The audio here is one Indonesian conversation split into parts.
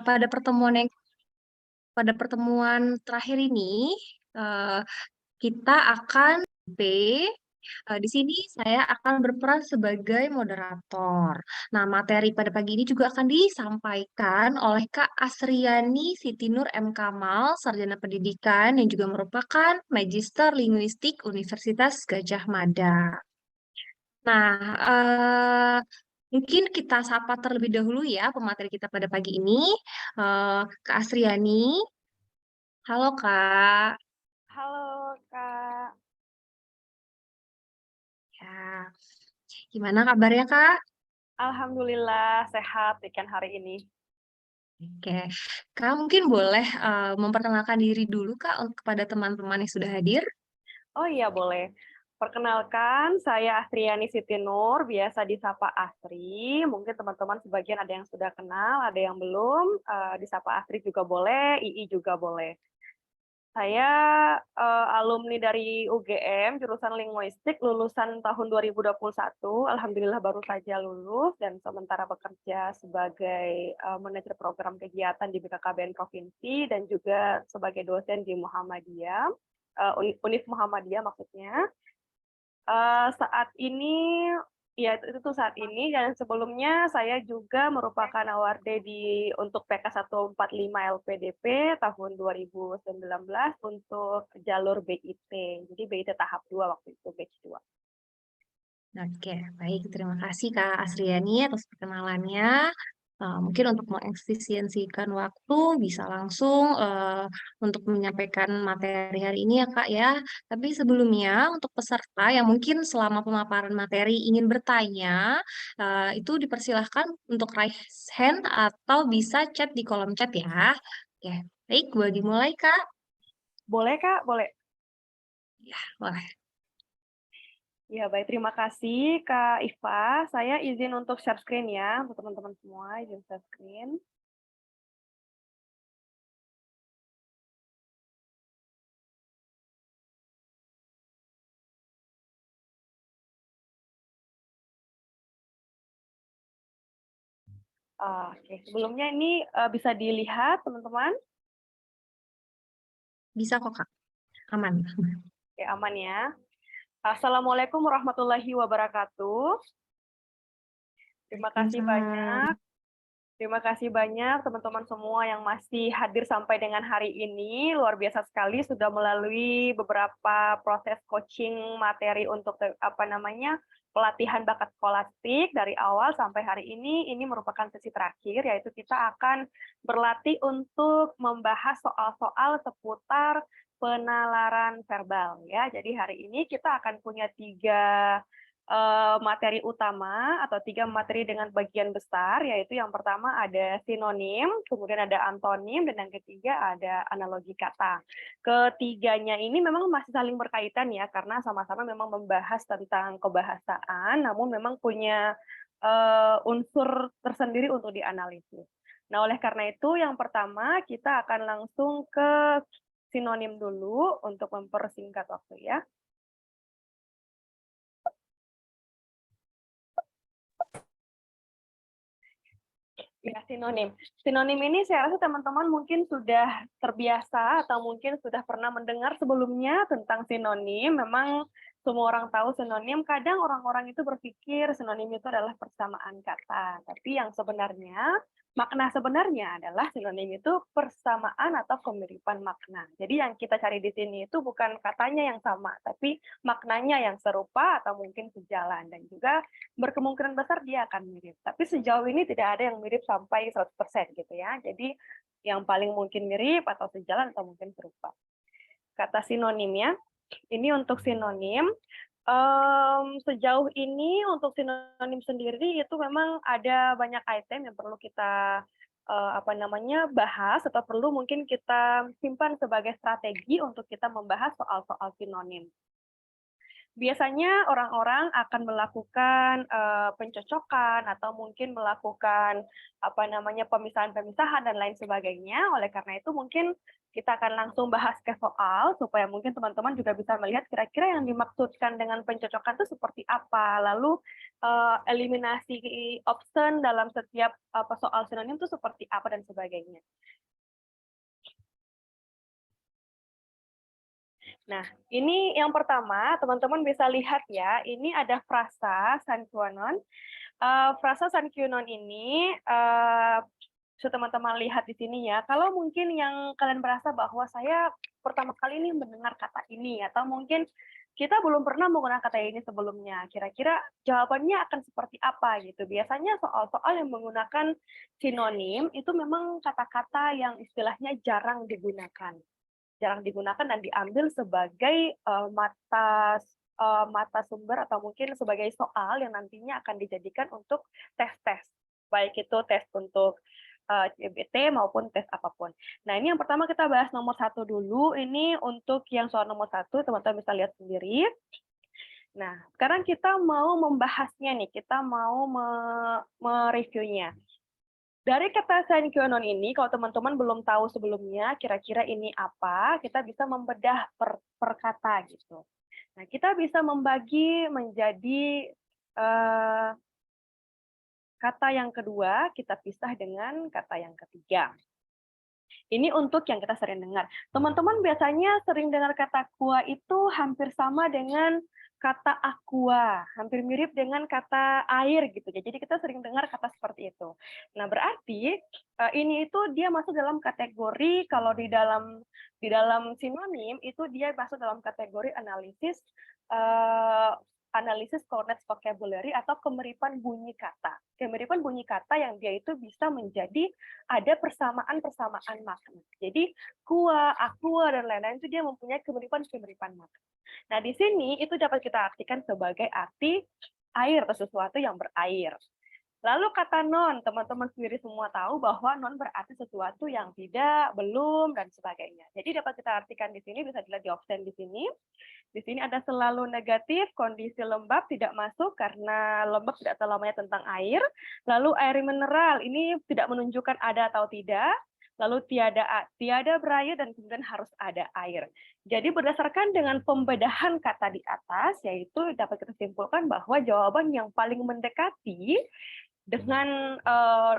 pada pertemuan terakhir ini, eh, kita akan B. Di sini saya akan berperan sebagai moderator. Nah, materi pada pagi ini juga akan disampaikan oleh Kak Asriani Siti Nur M. Kamal, Sarjana Pendidikan yang juga merupakan Magister Linguistik Universitas Gajah Mada. Nah, mungkin kita sapa terlebih dahulu ya pemateri kita pada pagi ini. Kak Asriani, halo Kak. Halo Kak, Ya, gimana kabarnya Kak? Alhamdulillah sehat weekend hari ini. Oke, Kak mungkin boleh memperkenalkan diri dulu Kak kepada teman-teman yang sudah hadir. Oh iya boleh. Perkenalkan, saya Astriani Siti Nur, biasa disapa Astri. Mungkin teman-teman sebagian ada yang sudah kenal, ada yang belum. Disapa Astri juga boleh, II juga boleh. Saya alumni dari UGM, jurusan Linguistik, lulusan tahun 2021. Alhamdulillah baru saja lulus dan sementara bekerja sebagai manajer program kegiatan di BKKBN Provinsi dan juga sebagai dosen di Muhammadiyah, Univ Muhammadiyah maksudnya. Saat ini, ya itu tuh saat ini, dan sebelumnya saya juga merupakan awardee untuk PK 145 LPDP tahun 2019 untuk jalur BIT. Jadi BIT tahap 2 waktu itu, batch 2. Oke, baik. Terima kasih Kak Asriani atas perkenalannya. Mungkin untuk mengefisiensikan waktu, bisa langsung untuk menyampaikan materi hari ini ya Kak ya. Tapi sebelumnya, untuk peserta yang mungkin selama pemaparan materi ingin bertanya, itu dipersilahkan untuk raise hand atau bisa chat di kolom chat ya. Oke, baik. Boleh dimulai Kak? Boleh Kak? Boleh. Ya, boleh. Ya baik, terima kasih Kak Iva. Saya izin untuk share screen ya, untuk teman-teman semua, izin share screen. Oke, sebelumnya ini bisa dilihat teman-teman. Bisa kok Kak. Aman. Oke, aman ya. Assalamualaikum warahmatullahi wabarakatuh. Terima kasih Waalaikumsalam. banyak. Terima kasih banyak teman-teman semua yang masih hadir sampai dengan hari ini. Luar biasa sekali sudah melalui beberapa proses coaching materi untuk pelatihan bakat skolastik dari awal sampai hari ini. Ini merupakan sesi terakhir, yaitu kita akan berlatih untuk membahas soal-soal seputar penalaran verbal ya. Jadi hari ini kita akan punya tiga materi utama atau tiga materi dengan bagian besar, yaitu yang pertama ada sinonim, kemudian ada antonim, dan yang ketiga ada analogi kata. Ketiganya ini memang masih saling berkaitan ya, karena sama-sama memang membahas tentang kebahasaan, namun memang punya unsur tersendiri untuk dianalisis. Nah, oleh karena itu yang pertama kita akan langsung ke sinonim dulu untuk mempersingkat waktu ya. Ya, sinonim. Sinonim ini saya rasa teman-teman mungkin sudah terbiasa atau mungkin sudah pernah mendengar sebelumnya tentang sinonim. Memang semua orang tahu sinonim, kadang orang-orang itu berpikir sinonim itu adalah persamaan kata. Tapi yang sebenarnya, makna sebenarnya adalah sinonim itu persamaan atau kemiripan makna. Jadi yang kita cari di sini itu bukan katanya yang sama, tapi maknanya yang serupa atau mungkin sejalan. Dan juga berkemungkinan besar dia akan mirip. Tapi sejauh ini tidak ada yang mirip sampai 100% gitu ya. Jadi yang paling mungkin mirip atau sejalan atau mungkin serupa. Kata sinonim ya. Ini untuk sinonim. Sejauh ini untuk sinonim sendiri itu memang ada banyak item yang perlu kita bahas atau perlu mungkin kita simpan sebagai strategi untuk kita membahas soal-soal sinonim. biasanya orang-orang akan melakukan pencocokan atau mungkin melakukan pemisahan-pemisahan dan lain sebagainya. Oleh karena itu mungkin kita akan langsung bahas ke soal supaya mungkin teman-teman juga bisa melihat kira-kira yang dimaksudkan dengan pencocokan itu seperti apa. Lalu eliminasi option dalam setiap soal sinonim itu seperti apa dan sebagainya. Nah, ini yang pertama, teman-teman bisa lihat ya, ini ada frasa Sanquanon. Frasa Sanquanon ini, bisa teman-teman lihat di sini ya, kalau mungkin yang kalian merasa bahwa saya pertama kali ini mendengar kata ini, atau mungkin kita belum pernah menggunakan kata ini sebelumnya, kira-kira jawabannya akan seperti apa gitu. Biasanya soal-soal yang menggunakan sinonim itu memang kata-kata yang istilahnya jarang digunakan dan diambil sebagai mata sumber atau mungkin sebagai soal yang nantinya akan dijadikan untuk tes-tes, baik itu tes untuk CBT maupun tes apapun. Nah, ini yang pertama kita bahas nomor 1 dulu. Ini untuk yang soal nomor 1, teman-teman bisa lihat sendiri. Nah, sekarang kita mau membahasnya nih, kita mau mereviewnya. Dari kata Sanquanon ini, kalau teman-teman belum tahu sebelumnya kira-kira ini apa, kita bisa membedah per kata gitu. Nah, kita bisa membagi menjadi kata yang kedua, kita pisah dengan kata yang ketiga. Ini untuk yang kita sering dengar. Teman-teman biasanya sering dengar kata aqua itu hampir sama dengan kata aqua, hampir mirip dengan kata air gitu ya. Jadi kita sering dengar kata seperti itu. Nah, berarti ini itu dia masuk dalam kategori kalau di dalam sinonim itu dia masuk dalam kategori analisis coordinate vocabulary atau kemiripan bunyi kata. Kemiripan bunyi kata yang dia itu bisa menjadi ada persamaan-persamaan makna. Jadi aqua, dan lain-lain itu dia mempunyai kemiripan-kemiripan makna. Nah, di sini itu dapat kita artikan sebagai arti air atau sesuatu yang berair. Lalu kata non, teman-teman sendiri semua tahu bahwa non berarti sesuatu yang tidak, belum, dan sebagainya. Jadi dapat kita artikan di sini, bisa dilihat di option di sini. Di sini ada selalu negatif, kondisi lembab tidak masuk karena lembab tidak selamanya tentang air. Lalu air mineral, ini tidak menunjukkan ada atau tidak. Lalu tiada berair dan kemudian harus ada air. Jadi berdasarkan dengan pembedahan kata di atas, yaitu dapat kita simpulkan bahwa jawaban yang paling mendekati dengan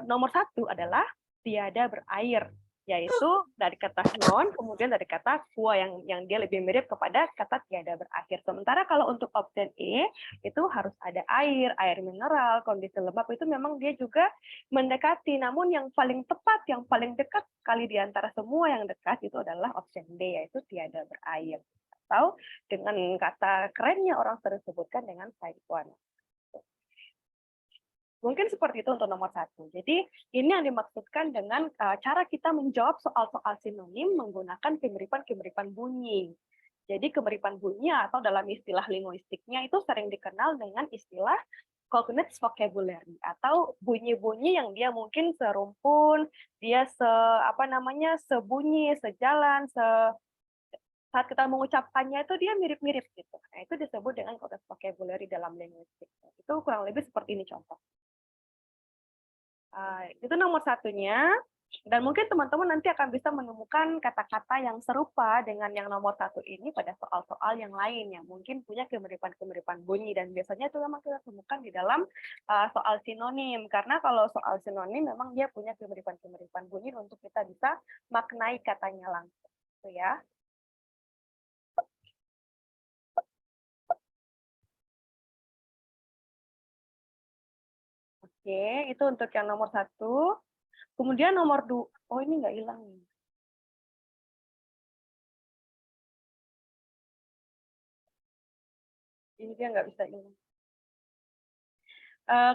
nomor 1 adalah tiada berair, yaitu dari kata non, kemudian dari kata aqua yang dia lebih mirip kepada kata tiada berakhir. Sementara kalau untuk option E, itu harus ada air, air mineral, kondisi lembab itu memang dia juga mendekati, namun yang paling tepat, yang paling dekat sekali di antara semua yang dekat itu adalah option D, yaitu tiada berair. Atau dengan kata kerennya orang sering sebutkan dengan Saikuan. Mungkin seperti itu untuk nomor 1. Jadi ini yang dimaksudkan dengan cara kita menjawab soal-soal sinonim menggunakan kemiripan-kemiripan bunyi. Jadi kemiripan bunyi atau dalam istilah linguistiknya itu sering dikenal dengan istilah cognate vocabulary atau bunyi-bunyi yang dia mungkin serumpun, dia sebunyi, sejalan, saat kita mengucapkannya itu dia mirip-mirip gitu. Nah, itu disebut dengan cognate vocabulary dalam linguistik. Itu kurang lebih seperti ini contoh. Itu nomor 1-nya, dan mungkin teman-teman nanti akan bisa menemukan kata-kata yang serupa dengan yang nomor 1 ini pada soal-soal yang lain yang mungkin punya kemiripan-kemiripan bunyi, dan biasanya itu memang kita temukan di dalam soal sinonim, karena kalau soal sinonim memang dia punya kemiripan-kemiripan bunyi untuk kita bisa maknai katanya langsung. Gitu ya. Oke, itu untuk yang nomor 1. Kemudian nomor 2, oh ini nggak hilang nih. Ini dia nggak bisa hilang.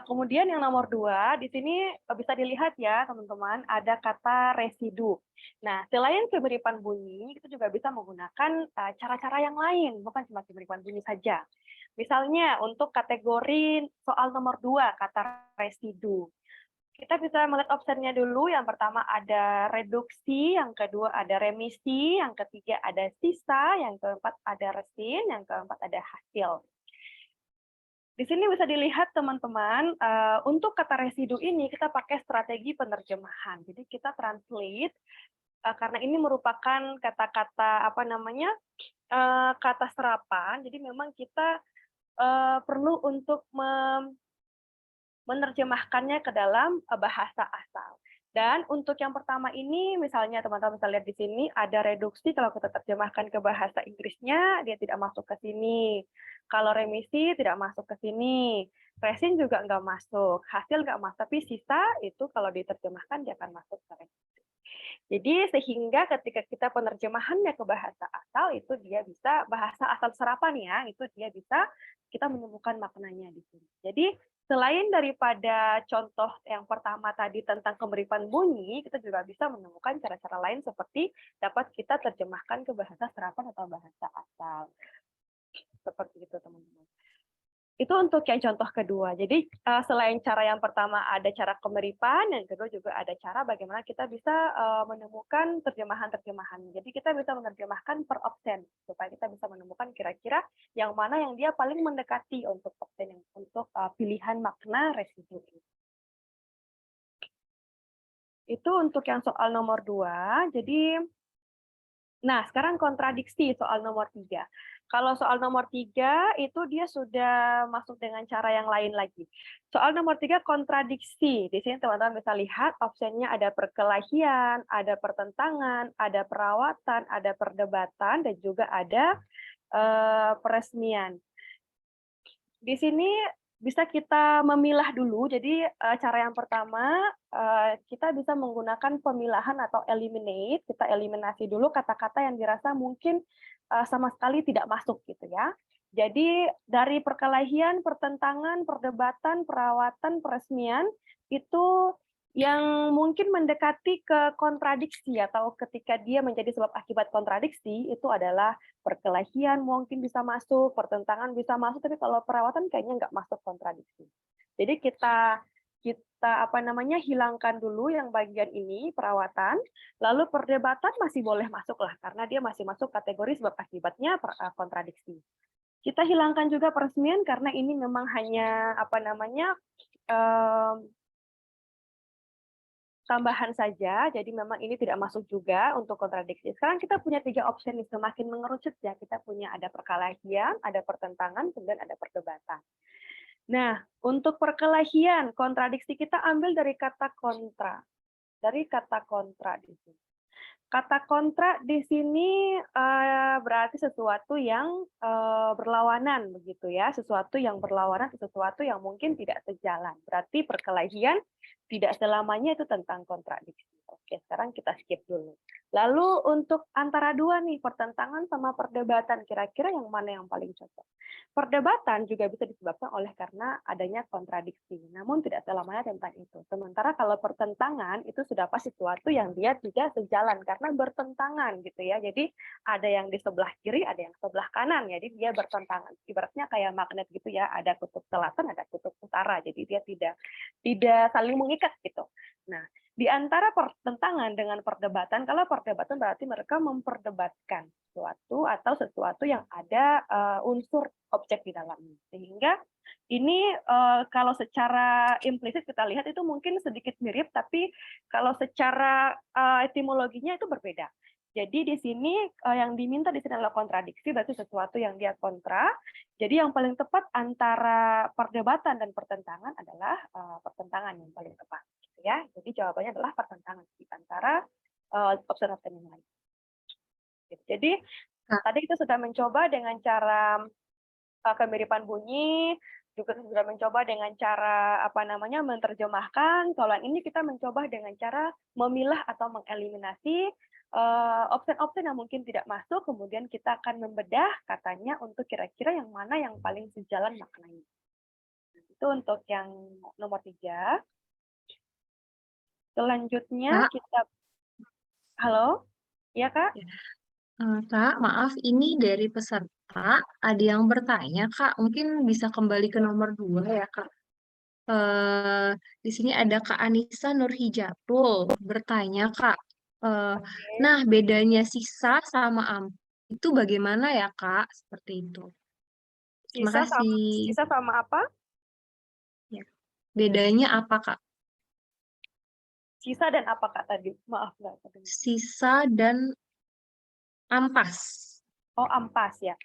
Kemudian yang nomor 2, di sini bisa dilihat ya teman-teman, ada kata residu. Nah, selain kemiripan bunyi, itu juga bisa menggunakan cara-cara yang lain, bukan cuma kemiripan bunyi saja. Misalnya untuk kategori soal nomor 2, kata residu. Kita bisa melihat optionnya dulu. Yang pertama ada reduksi, yang kedua ada remisi, yang ketiga ada sisa, yang keempat ada resin, yang keempat ada hasil. Di sini bisa dilihat teman-teman, untuk kata residu ini kita pakai strategi penerjemahan. Jadi kita translate, karena ini merupakan kata-kata kata serapan. Jadi memang kita perlu untuk menerjemahkannya ke dalam bahasa asal. Dan untuk yang pertama ini, misalnya teman-teman bisa lihat di sini ada reduksi, kalau kita terjemahkan ke bahasa Inggrisnya, dia tidak masuk ke sini. Kalau remisi tidak masuk ke sini. Resin juga nggak masuk. Hasil nggak masuk, tapi sisa itu kalau diterjemahkan dia akan masuk ke remisi. Jadi sehingga ketika kita penerjemahannya ke bahasa asal, itu dia bisa, bahasa asal serapan ya, itu dia bisa kita menemukan maknanya di sini. Jadi selain daripada contoh yang pertama tadi tentang kemiripan bunyi, kita juga bisa menemukan cara-cara lain seperti dapat kita terjemahkan ke bahasa serapan atau bahasa asal. Seperti itu, teman-teman. Itu untuk yang contoh kedua. Jadi selain cara yang pertama ada cara kemiripan, yang kedua juga ada cara bagaimana kita bisa menemukan terjemahan-terjemahan. Jadi kita bisa menerjemahkan per option supaya kita bisa menemukan kira-kira yang mana yang dia paling mendekati untuk option yang untuk pilihan makna residu ini. Itu untuk yang soal nomor 2. Jadi nah, sekarang kontradiksi soal nomor 3. Kalau soal nomor 3 itu dia sudah masuk dengan cara yang lain lagi. Soal nomor 3 kontradiksi. Di sini teman-teman bisa lihat opsinya ada perkelahian, ada pertentangan, ada perawatan, ada perdebatan, dan juga ada peresmian. Di sini bisa kita memilah dulu. Jadi cara yang pertama kita bisa menggunakan pemilahan atau eliminate. Kita eliminasi dulu kata-kata yang dirasa mungkin sama sekali tidak masuk gitu ya. Jadi dari perkelahian, pertentangan, perdebatan, perawatan, peresmian itu yang mungkin mendekati ke kontradiksi atau ketika dia menjadi sebab akibat kontradiksi itu adalah perkelahian mungkin bisa masuk, pertentangan bisa masuk, tapi kalau perawatan kayaknya nggak masuk kontradiksi. Jadi kita hilangkan dulu yang bagian ini perawatan, lalu perdebatan masih boleh masuk lah karena dia masih masuk kategori sebab akibatnya kontradiksi. Kita hilangkan juga peresmian karena ini memang hanya tambahan saja, jadi memang ini tidak masuk juga untuk kontradiksi. Sekarang kita punya 3 opsi nih, semakin mengerucut ya. Kita punya ada perkelahian, ada pertentangan, kemudian ada perdebatan. Nah, untuk perkelahian, kontradiksi kita ambil dari kata kontra. Dari kata kontra di sini. Kata kontra di sini berarti sesuatu yang berlawanan begitu ya, sesuatu yang berlawanan, sesuatu yang mungkin tidak sejalan. Berarti perkelahian tidak selamanya itu tentang kontradiksi. Oke, sekarang kita skip dulu. Lalu untuk antara dua nih, pertentangan sama perdebatan, kira-kira yang mana yang paling cocok? Perdebatan juga bisa disebabkan oleh karena adanya kontradiksi, namun tidak selamanya tentang itu. Sementara kalau pertentangan itu sudah pasti sesuatu yang dia tidak sejalan karena bertentangan gitu ya. Jadi ada yang di sebelah kiri, ada yang sebelah kanan. Jadi dia bertentangan. Ibaratnya kayak magnet gitu ya, ada kutub selatan, ada kutub utara. Jadi dia tidak saling mengikat gitu. Nah, di antara pertentangan dengan perdebatan, kalau perdebatan berarti mereka memperdebatkan sesuatu atau sesuatu yang ada unsur objek di dalamnya. Sehingga ini kalau secara implisit kita lihat itu mungkin sedikit mirip, tapi kalau secara etimologinya itu berbeda. Jadi di sini yang diminta di sini adalah kontradiksi, berarti sesuatu yang dia kontra. Jadi yang paling tepat antara perdebatan dan pertentangan adalah pertentangan yang paling tepat. Gitu ya. Jadi jawabannya adalah pertentangan di antara opsi-opsi yang lain. Jadi tadi kita sudah mencoba dengan cara kemiripan bunyi, juga sudah mencoba dengan cara menerjemahkan. Kalau ini kita mencoba dengan cara memilah atau mengeliminasi opsi-opsi yang mungkin tidak masuk, kemudian kita akan membedah katanya untuk kira-kira yang mana yang paling sejalan maknanya. Itu untuk yang nomor 3. Selanjutnya kita, halo, ya Kak? Kak, maaf, ini dari peserta ada yang bertanya, Kak. Mungkin bisa kembali ke nomor 2 ya, Kak. Di sini ada Kak Anissa Nurhijatul bertanya, Kak. Nah, bedanya sisa sama ampuh itu bagaimana ya, Kak? Seperti itu. Terima Sisa sama, kasih. sisa sama apa? Ya. Bedanya apa, Kak? Sisa dan apa Kak tadi? Maaf nggak kedengar. Sisa dan ampas. Oh, ampas ya.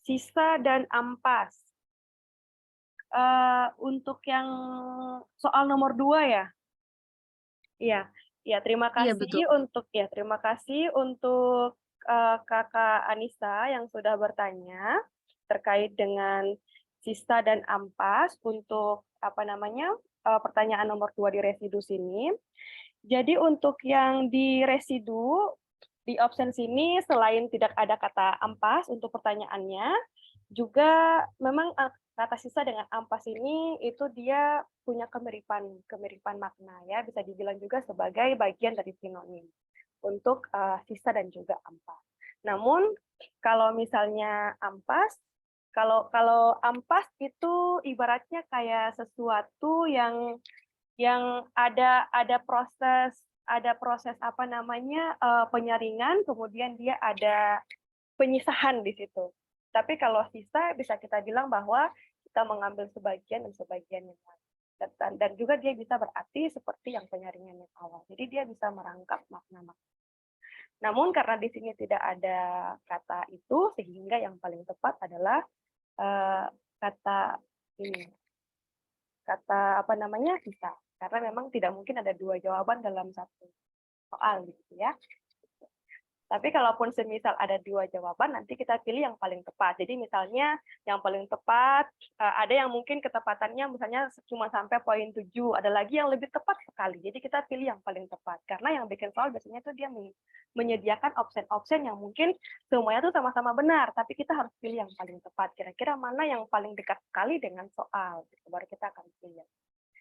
Sisa dan ampas. Untuk yang soal nomor 2 ya? Iya, ya Iya, betul. terima kasih untuk Kakak Anissa yang sudah bertanya terkait dengan sisa dan ampas untuk apa namanya pertanyaan nomor 2 di residu sini. Jadi untuk yang di residu di option sini selain tidak ada kata ampas untuk pertanyaannya, juga memang kata sisa dengan ampas ini itu dia punya kemiripan makna ya, bisa dibilang juga sebagai bagian dari sinonim untuk sisa dan juga ampas. Namun kalau misalnya ampas, kalau ampas itu ibaratnya kayak sesuatu yang ada proses apa namanya penyaringan, kemudian dia ada penyisahan di situ. Tapi kalau sisa bisa kita bilang bahwa kita mengambil sebagian dan sebagian yang lain. Dan juga dia bisa berarti seperti yang penyaringan yang awal. Jadi dia bisa merangkap makna-makna. Namun karena di sini tidak ada kata itu, sehingga yang paling tepat adalah kata ini, kata apa namanya sisa. Karena memang tidak mungkin ada dua jawaban dalam satu soal gitu ya. Tapi kalaupun semisal ada dua jawaban, nanti kita pilih yang paling tepat. Jadi misalnya yang paling tepat, ada yang mungkin ketepatannya misalnya cuma sampai poin 7, ada lagi yang lebih tepat sekali. Jadi kita pilih yang paling tepat. Karena yang bikin soal biasanya itu dia menyediakan option-option yang mungkin semuanya itu sama-sama benar, tapi kita harus pilih yang paling tepat. Kira-kira mana yang paling dekat sekali dengan soal, gitu. Baru kita akan pilih.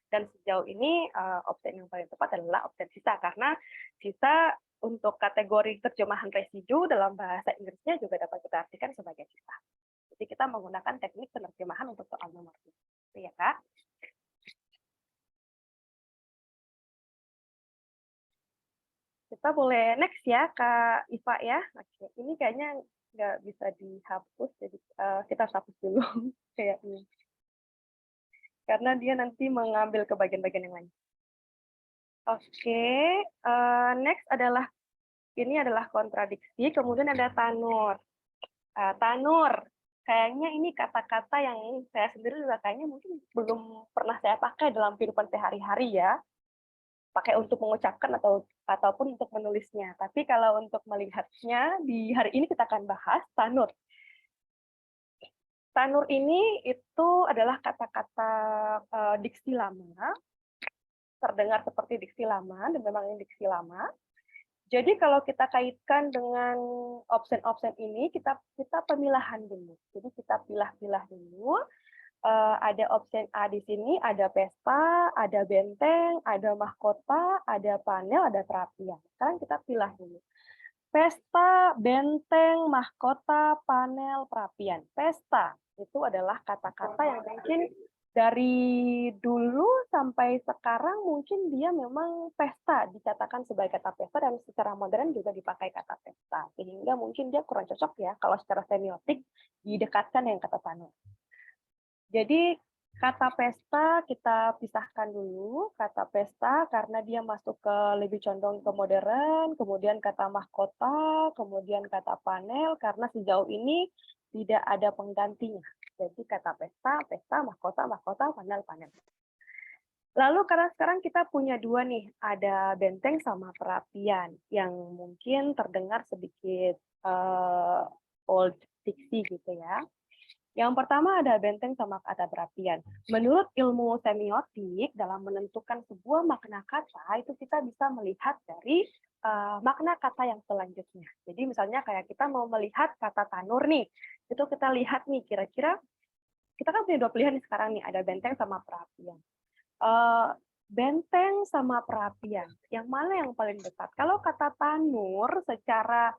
Dan sejauh ini opsi yang paling tepat adalah opsi sisa, karena sisa untuk kategori terjemahan residu dalam bahasa Inggrisnya juga dapat kita artikan sebagai sisa. Jadi kita menggunakan teknik penerjemahan untuk soal nomor 2. Itu ya, Kak. Kita boleh next ya, Kak Iva ya. Oke, ini kayaknya nggak bisa dihapus, jadi kita harus hapus dulu kayaknya. Karena dia nanti mengambil ke bagian-bagian yang lain. Oke, next adalah ini adalah kontradiksi, kemudian ada tanur. Tanur, kayaknya ini kata-kata yang saya sendiri juga kayaknya mungkin belum pernah saya pakai dalam kehidupan sehari-hari ya. Pakai untuk mengucapkan ataupun untuk menulisnya. Tapi kalau untuk melihatnya, di hari ini kita akan bahas tanur. Tanur ini itu adalah kata-kata diksi lama, terdengar seperti diksi lama, dan memang ini diksi lama. Jadi kalau kita kaitkan dengan option-option ini, kita pemilahan dulu. Jadi kita pilah-pilah dulu. Ada option A di sini, ada pesta, ada benteng, ada mahkota, ada panel, ada perapian. Sekarang kita pilah dulu. Pesta, benteng, mahkota, panel, perapian. Pesta itu adalah kata-kata yang mungkin dari dulu sampai sekarang mungkin dia memang pesta, dikatakan sebagai kata pesta, dan secara modern juga dipakai kata pesta. Sehingga mungkin dia kurang cocok ya kalau secara semiotik didekatkan dengan kata tanur. Jadi kata pesta kita pisahkan dulu, kata pesta karena dia masuk ke lebih condong ke modern, kemudian kata mahkota, kemudian kata panel karena sejauh ini tidak ada penggantinya. Jadi kata pesta, pesta, mahkota, mahkota, panel, panel. Lalu karena sekarang kita punya dua nih, ada benteng sama perapian yang mungkin terdengar sedikit old diksi gitu ya. Yang pertama ada benteng sama kata perapian. Menurut ilmu semiotik, dalam menentukan sebuah makna kata, itu kita bisa melihat dari makna kata yang selanjutnya. Jadi misalnya kayak kita mau melihat kata tanur nih, itu kita lihat nih kira-kira, kita kan punya dua pilihan nih sekarang nih, ada benteng sama perapian. Benteng sama perapian, yang mana yang paling dekat? Kalau kata tanur secara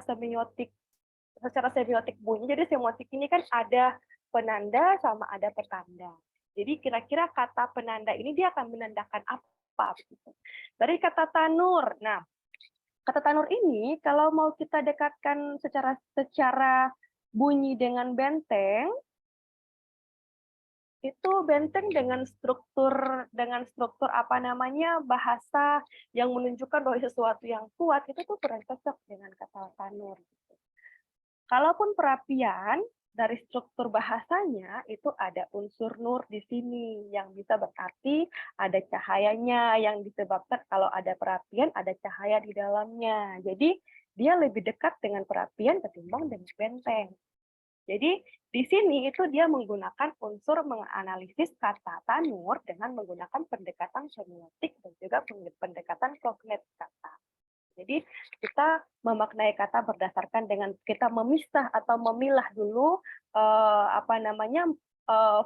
semiotik bunyi, jadi semiotik ini kan ada penanda sama ada petanda. Jadi kira-kira kata penanda ini dia akan menandakan apa? Dari kata tanur. Nah, kata tanur ini kalau mau kita dekatkan secara bunyi dengan benteng, itu benteng dengan struktur apa namanya, bahasa yang menunjukkan bahwa sesuatu yang kuat, itu tuh kurang cocok dengan kata tanur. Kalaupun perapian, dari struktur bahasanya itu ada unsur nur di sini yang bisa berarti ada cahayanya yang disebabkan kalau ada perapian ada cahaya di dalamnya. Jadi dia lebih dekat dengan perapian ketimbang dengan benteng. Jadi di sini itu dia menggunakan unsur menganalisis kata tanur dengan menggunakan pendekatan semiotik dan juga pendekatan kognitif kata. Jadi kita memaknai kata berdasarkan dengan kita memisah atau memilah dulu apa namanya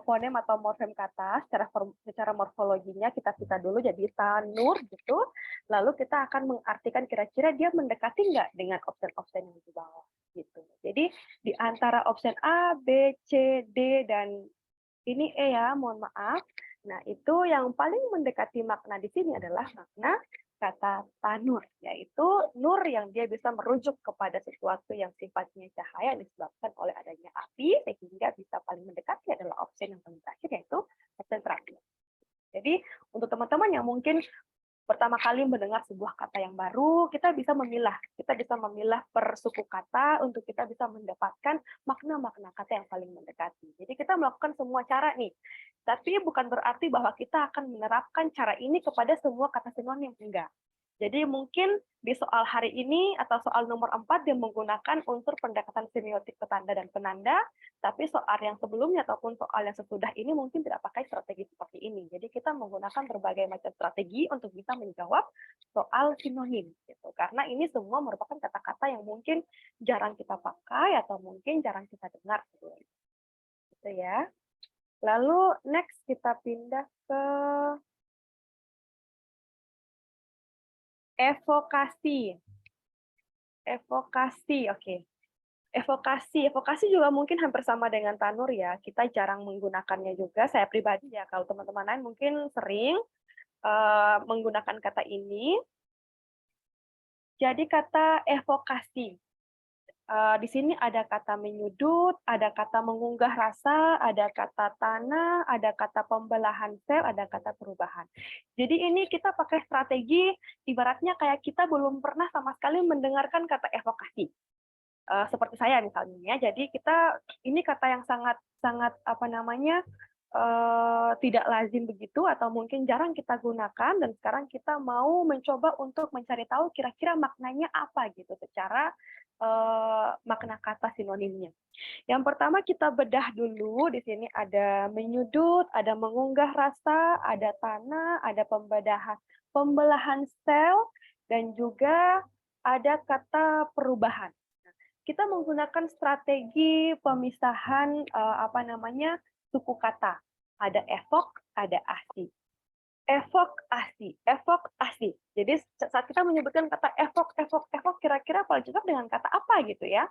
fonem atau morfem kata secara morfologinya kita pisah dulu jadi tanur gitu. Lalu kita akan mengartikan kira-kira dia mendekati nggak dengan opsi-opsi yang di bawah gitu. Jadi di antara opsi A, B, C, D dan ini E ya, mohon maaf. Nah, itu yang paling mendekati makna di sini adalah makna kata tanur, yaitu nur yang dia bisa merujuk kepada sesuatu yang sifatnya cahaya disebabkan oleh adanya api, sehingga bisa paling mendekati adalah opsi yang paling terakhir, yaitu opsi terakhir. Jadi, untuk teman-teman yang mungkin pertama kali mendengar sebuah kata yang baru, kita bisa memilah per suku kata untuk kita bisa mendapatkan makna-makna kata yang paling mendekati. Jadi kita melakukan semua cara nih, tapi bukan berarti bahwa kita akan menerapkan cara ini kepada semua kata sinonim, enggak. Jadi mungkin di soal hari ini atau soal nomor 4 dia menggunakan unsur pendekatan semiotik petanda dan penanda, tapi soal yang sebelumnya ataupun soal yang sesudah ini mungkin tidak pakai strategi seperti ini. Jadi kita menggunakan berbagai macam strategi untuk bisa menjawab soal sinonim gitu. Karena ini semua merupakan kata-kata yang mungkin jarang kita pakai atau mungkin jarang kita dengar gitu ya. Lalu next kita pindah ke evokasi. Evokasi, oke. Evokasi juga mungkin hampir sama dengan tanur ya. Kita jarang menggunakannya juga. Saya pribadi ya, kalau teman-teman lain mungkin sering menggunakan kata ini. Jadi kata evokasi. Di sini ada kata menyudut, ada kata mengunggah rasa, ada kata tanah, ada kata pembelahan sel, ada kata perubahan. Jadi ini kita pakai strategi, ibaratnya kayak kita belum pernah sama sekali mendengarkan kata evokasi. Seperti saya misalnya ya, jadi kita ini kata yang sangat sangat apa namanya, tidak lazim begitu atau mungkin jarang kita gunakan dan sekarang kita mau mencoba untuk mencari tahu kira-kira maknanya apa gitu secara, makna kata sinonimnya. Yang pertama kita bedah dulu, di sini ada menyudut, ada mengunggah rasa, ada tanah, ada pembelahan sel, dan juga ada kata perubahan. Kita menggunakan strategi pemisahan apa namanya suku kata. Ada evok, ada asi. Evok, asi. Jadi saat kita menyebutkan kata evok, kira-kira paling cocok dengan kata apa gitu ya?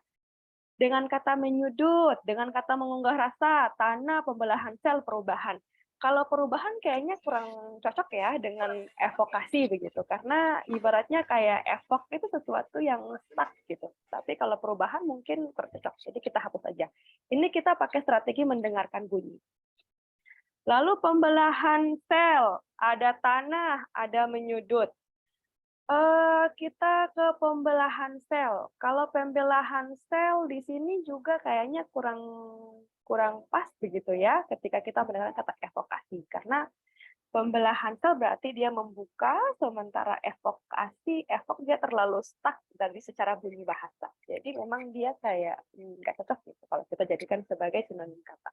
Dengan kata menyudut, dengan kata mengunggah rasa, tanah, pembelahan sel, perubahan. Kalau perubahan kayaknya kurang cocok ya dengan evokasi begitu, karena ibaratnya kayak evok itu sesuatu yang stuck gitu. Tapi kalau perubahan mungkin kurang cocok, jadi kita hapus aja. Ini kita pakai strategi mendengarkan bunyi. Lalu pembelahan sel, ada tanah, ada menyudut. Kita ke pembelahan sel. Kalau pembelahan sel di sini juga kayaknya kurang kurang pas begitu ya, ketika kita mendengar kata evokasi. Karena pembelahan sel berarti dia membuka, sementara evok dia terlalu stuck dari secara bunyi bahasa. Jadi memang dia kayak nggak cocok gitu kalau kita jadikan sebagai sinonim kata.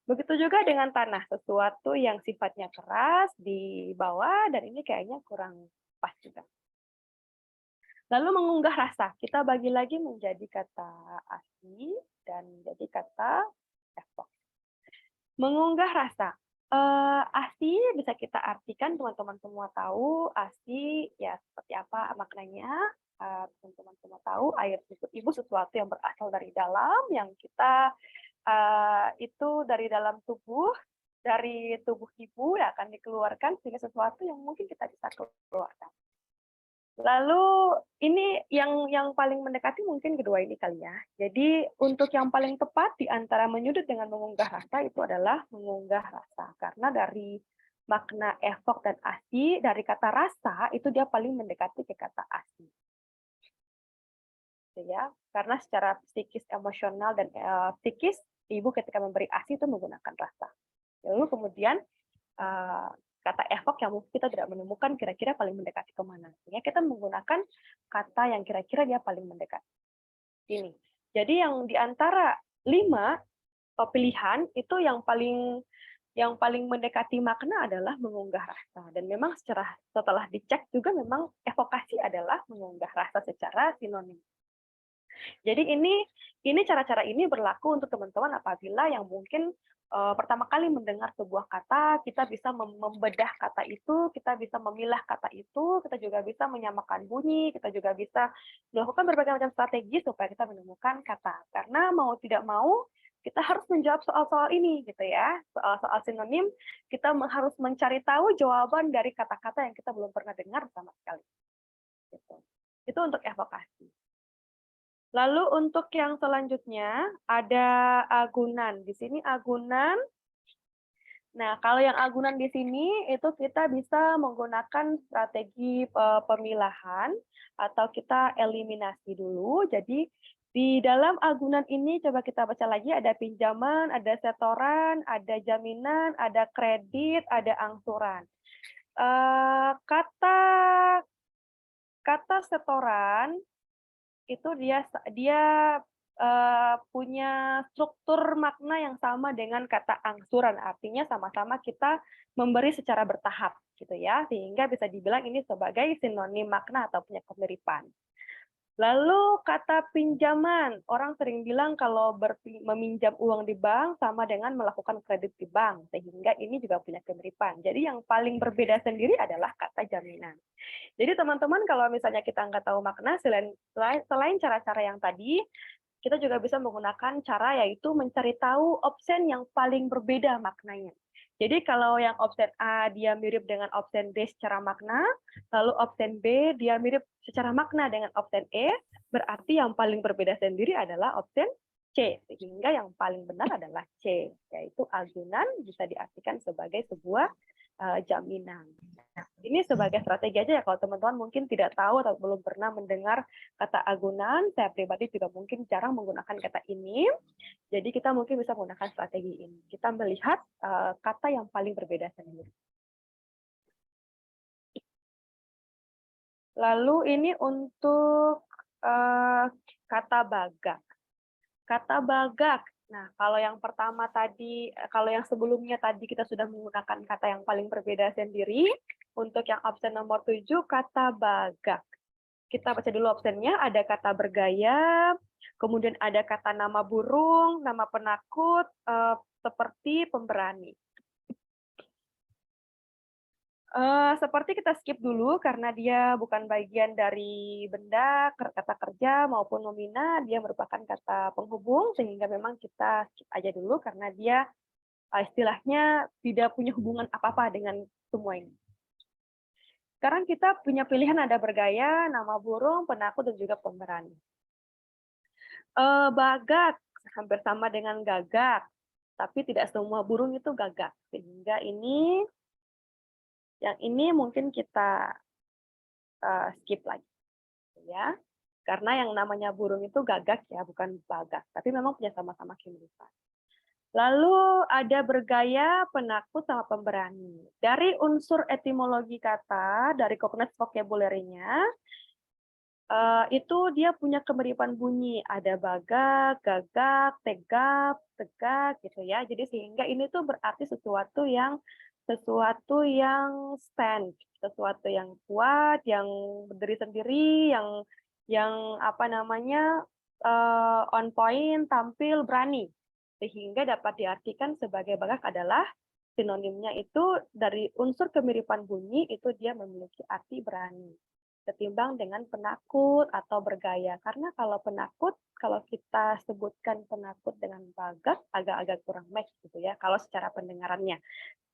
Begitu juga dengan tanah, sesuatu yang sifatnya keras di bawah dan ini kayaknya kurang pas juga. Lalu mengunggah rasa, kita bagi lagi menjadi kata asli dan menjadi kata efek. Mengunggah rasa, asi bisa kita artikan teman-teman semua tahu, asi ya seperti apa maknanya, teman-teman semua tahu, air susu ibu sesuatu yang berasal dari dalam, yang kita itu dari tubuh ibu yang akan dikeluarkan sehingga sesuatu yang mungkin kita bisa keluarkan. Lalu ini yang paling mendekati mungkin kedua ini kali ya. Jadi untuk yang paling tepat di antara menyudut dengan mengunggah rasa itu adalah mengunggah rasa. Karena dari makna evok dan asi, dari kata rasa itu dia paling mendekati ke kata asi. Gitu ya. Karena secara psikis, emosional, dan psikis, ibu ketika memberi asi itu menggunakan rasa. Lalu kemudian kata evok yang mungkin kita tidak menemukan kira-kira paling mendekati kemana. Sehingga kita menggunakan kata yang kira-kira dia paling mendekat. Ini. Jadi yang di antara 5 pilihan itu yang paling mendekati makna adalah mengunggah rasa. Dan memang setelah dicek juga memang evokasi adalah mengunggah rasa secara sinonim. Jadi ini cara-cara ini berlaku untuk teman-teman apabila yang mungkin pertama kali mendengar sebuah kata, kita bisa membedah kata itu, kita bisa memilah kata itu, kita juga bisa menyamakan bunyi, kita juga bisa melakukan berbagai macam strategi supaya kita menemukan kata. Karena mau tidak mau, kita harus menjawab soal-soal ini, gitu ya. Soal-soal sinonim, kita harus mencari tahu jawaban dari kata-kata yang kita belum pernah dengar sama sekali. Gitu. Itu untuk evokasi. Lalu untuk yang selanjutnya ada agunan. Di sini agunan. Nah, kalau yang agunan di sini itu kita bisa menggunakan strategi pemilahan atau kita eliminasi dulu. Jadi di dalam agunan ini coba kita baca lagi ada pinjaman, ada setoran, ada jaminan, ada kredit, ada angsuran. Kata setoran itu dia punya struktur makna yang sama dengan kata angsuran, artinya sama-sama kita memberi secara bertahap, gitu ya, sehingga bisa dibilang ini sebagai sinonim makna atau punya kemiripan. Lalu kata pinjaman, orang sering bilang kalau meminjam uang di bank sama dengan melakukan kredit di bank, sehingga ini juga punya kemiripan. Jadi yang paling berbeda sendiri adalah kata jaminan. Jadi teman-teman kalau misalnya kita nggak tahu makna, selain cara-cara yang tadi, kita juga bisa menggunakan cara yaitu mencari tahu opsi yang paling berbeda maknanya. Jadi kalau yang opsi A dia mirip dengan opsi D secara makna, lalu opsi B dia mirip secara makna dengan opsi E, berarti yang paling berbeda sendiri adalah opsi C, sehingga yang paling benar adalah C, yaitu agunan bisa diartikan sebagai sebuah jaminan. Ini sebagai strategi aja ya, kalau teman-teman mungkin tidak tahu atau belum pernah mendengar kata agunan, saya pribadi juga mungkin jarang menggunakan kata ini, jadi kita mungkin bisa menggunakan strategi ini. Kita melihat kata yang paling berbeda sendiri. Lalu ini untuk kata bagak. Kata bagak. Nah, kalau yang pertama tadi, kalau yang sebelumnya tadi kita sudah menggunakan kata yang paling berbeda sendiri, untuk yang opsi nomor 7, kata bagak. Kita baca dulu opsinya, ada kata bergaya, kemudian ada kata nama burung, nama penakut, seperti pemberani. Seperti kita skip dulu karena dia bukan bagian dari benda, kata kerja maupun nomina, dia merupakan kata penghubung, sehingga memang kita skip aja dulu karena dia istilahnya tidak punya hubungan apa-apa dengan semua ini. Sekarang kita punya pilihan ada bergaya, nama burung, penakut, dan juga pemberani. Bagak hampir sama dengan gagak, tapi tidak semua burung itu gagak, sehingga yang ini mungkin kita skip lagi, ya. Karena yang namanya burung itu gagak ya, bukan bagak, tapi memang punya sama-sama kemiripan. Lalu ada bergaya, penakut, sama pemberani. Dari unsur etimologi kata, dari Cognates vocabulary-nya, itu dia punya kemiripan bunyi. Ada bagak, gagak, tegap, tegak, gitu ya. Jadi sehingga ini tuh berarti sesuatu yang stand, sesuatu yang kuat, yang berdiri sendiri, yang apa namanya on point, tampil, berani, sehingga dapat diartikan sebagai bagak adalah sinonimnya itu dari unsur kemiripan bunyi itu dia memiliki arti berani ketimbang dengan penakut atau bergaya. Karena kalau penakut, kalau kita sebutkan penakut dengan bagak agak-agak kurang match gitu ya kalau secara pendengarannya.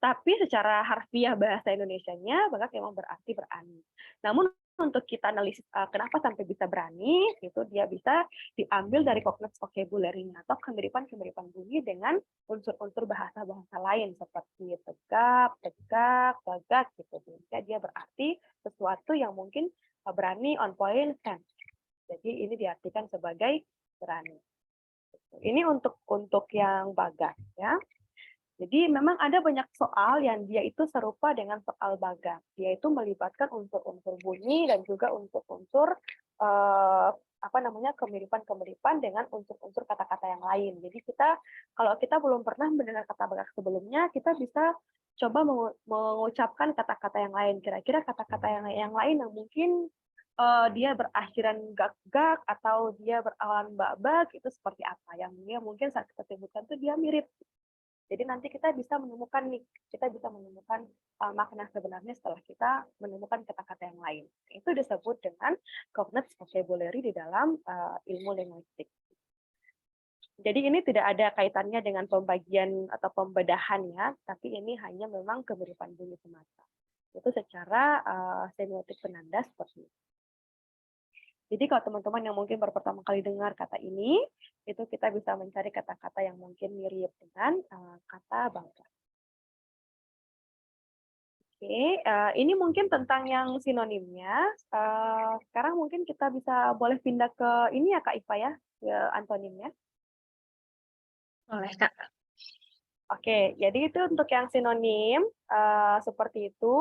Tapi secara harfiah bahasa Indonesianya bagak memang berarti berani. Namun untuk kita analisis kenapa sampai bisa berani, itu dia bisa diambil dari cognates vocabulary-nya atau kemiripan-kemiripan bunyi dengan unsur-unsur bahasa-bahasa lain seperti tegap, tegak, gagak gitu. Sehingga dia berarti sesuatu yang mungkin berani, on point, sense. Jadi ini diartikan sebagai berani. Ini untuk yang bagas ya. Jadi memang ada banyak soal yang dia itu serupa dengan soal bagas. Dia itu melibatkan unsur-unsur bunyi dan juga unsur-unsur kemiripan-kemiripan dengan unsur-unsur kata-kata yang lain. Jadi kalau kita belum pernah mendengar kata bagas sebelumnya, kita bisa coba mengucapkan kata-kata yang lain. Kira-kira kata-kata yang lain yang mungkin dia berakhiran gak-gak atau dia berawalan bak-bak itu seperti apa? Yang dia mungkin saat kita sebutkan itu dia mirip. Jadi nanti kita bisa menemukan makna sebenarnya setelah kita menemukan kata-kata yang lain. Itu disebut dengan cognates vocabulary di dalam ilmu linguistik. Jadi ini tidak ada kaitannya dengan pembagian atau pembedahan ya, tapi ini hanya memang kemiripan bunyi semata. Itu secara semiotik penanda seperti itu. Jadi kalau teman-teman yang mungkin baru pertama kali dengar kata ini, itu kita bisa mencari kata-kata yang mungkin mirip dengan kata bangga. Oke, ini mungkin tentang yang sinonimnya. Sekarang mungkin kita boleh pindah ke ini ya Kak Iva ya, ke antonimnya. Boleh, Kak. Oke, jadi itu untuk yang sinonim seperti itu.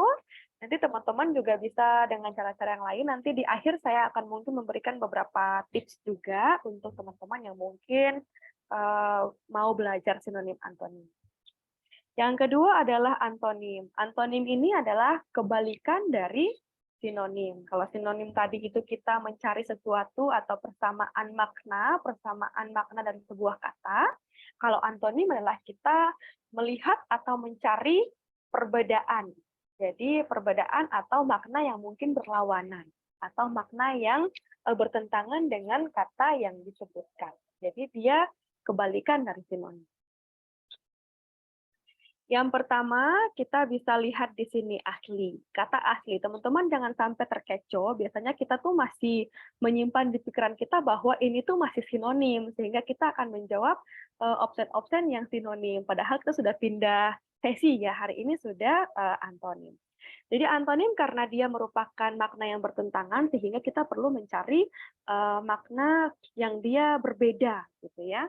Nanti teman-teman juga bisa dengan cara-cara yang lain. Nanti di akhir saya akan mungkin memberikan beberapa tips juga untuk teman-teman yang mungkin mau belajar sinonim antonim. Yang kedua adalah antonim. Antonim ini adalah kebalikan dari sinonim. Kalau sinonim tadi itu kita mencari sesuatu atau persamaan makna dari sebuah kata. Kalau antonim adalah kita melihat atau mencari perbedaan. Jadi perbedaan atau makna yang mungkin berlawanan atau makna yang bertentangan dengan kata yang disebutkan. Jadi dia kebalikan dari sinonim. Yang pertama, kita bisa lihat di sini asli. Kata asli, teman-teman jangan sampai terkecoh. Biasanya kita tuh masih menyimpan di pikiran kita bahwa ini tuh masih sinonim, sehingga kita akan menjawab option-option yang sinonim. Padahal kita sudah pindah sesi ya, hari ini sudah antonim. Jadi antonim karena dia merupakan makna yang bertentangan, sehingga kita perlu mencari makna yang dia berbeda, gitu ya.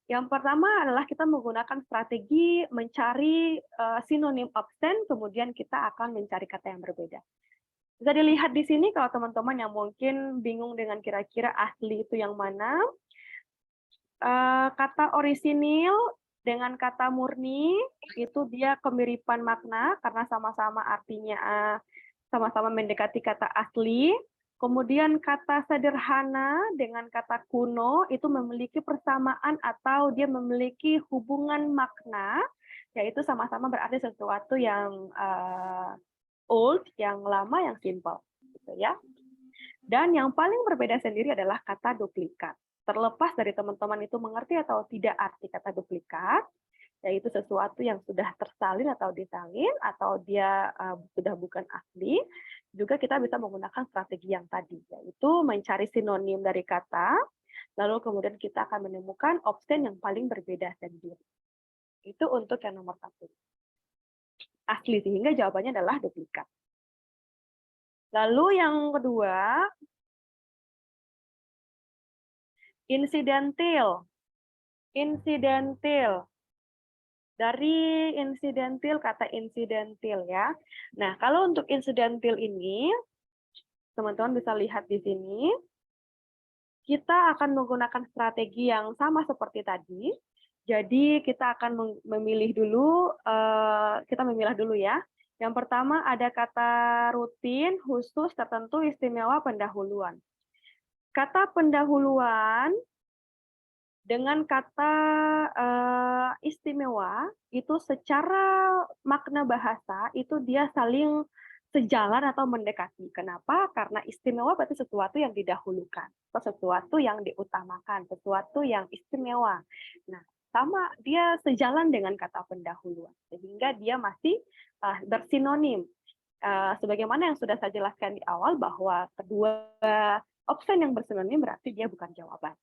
Yang pertama adalah kita menggunakan strategi mencari sinonim absen, kemudian kita akan mencari kata yang berbeda. Bisa dilihat di sini kalau teman-teman yang mungkin bingung dengan kira-kira asli itu yang mana, kata orisinil dengan kata murni itu dia kemiripan makna karena sama-sama artinya sama-sama mendekati kata asli. Kemudian kata sederhana dengan kata kuno itu memiliki persamaan atau dia memiliki hubungan makna, yaitu sama-sama berarti sesuatu yang old, yang lama, yang simple, gitu ya. Dan yang paling berbeda sendiri adalah kata duplikat. Terlepas dari teman-teman itu mengerti atau tidak arti kata duplikat, yaitu sesuatu yang sudah tersalin atau disalin, atau dia sudah bukan asli, juga kita bisa menggunakan strategi yang tadi, yaitu mencari sinonim dari kata, lalu kemudian kita akan menemukan option yang paling berbeda sendiri. Itu untuk yang nomor 1. Asli, sehingga jawabannya adalah duplikat. Lalu yang kedua, insidentil. Insidentil. Dari insidentil, kata insidentil ya. Nah, kalau untuk insidentil ini, teman-teman bisa lihat di sini, kita akan menggunakan strategi yang sama seperti tadi. Jadi kita akan memilah dulu ya. Yang pertama ada kata rutin, khusus, tertentu, istimewa, pendahuluan. Kata pendahuluan dengan kata istimewa itu secara makna bahasa itu dia saling sejalan atau mendekati. Kenapa? Karena istimewa berarti sesuatu yang didahulukan, atau sesuatu yang diutamakan, sesuatu yang istimewa. Nah, sama dia sejalan dengan kata pendahuluan, sehingga dia masih bersinonim. Sebagaimana yang sudah saya jelaskan di awal bahwa kedua option yang bersinonim berarti dia bukan jawaban.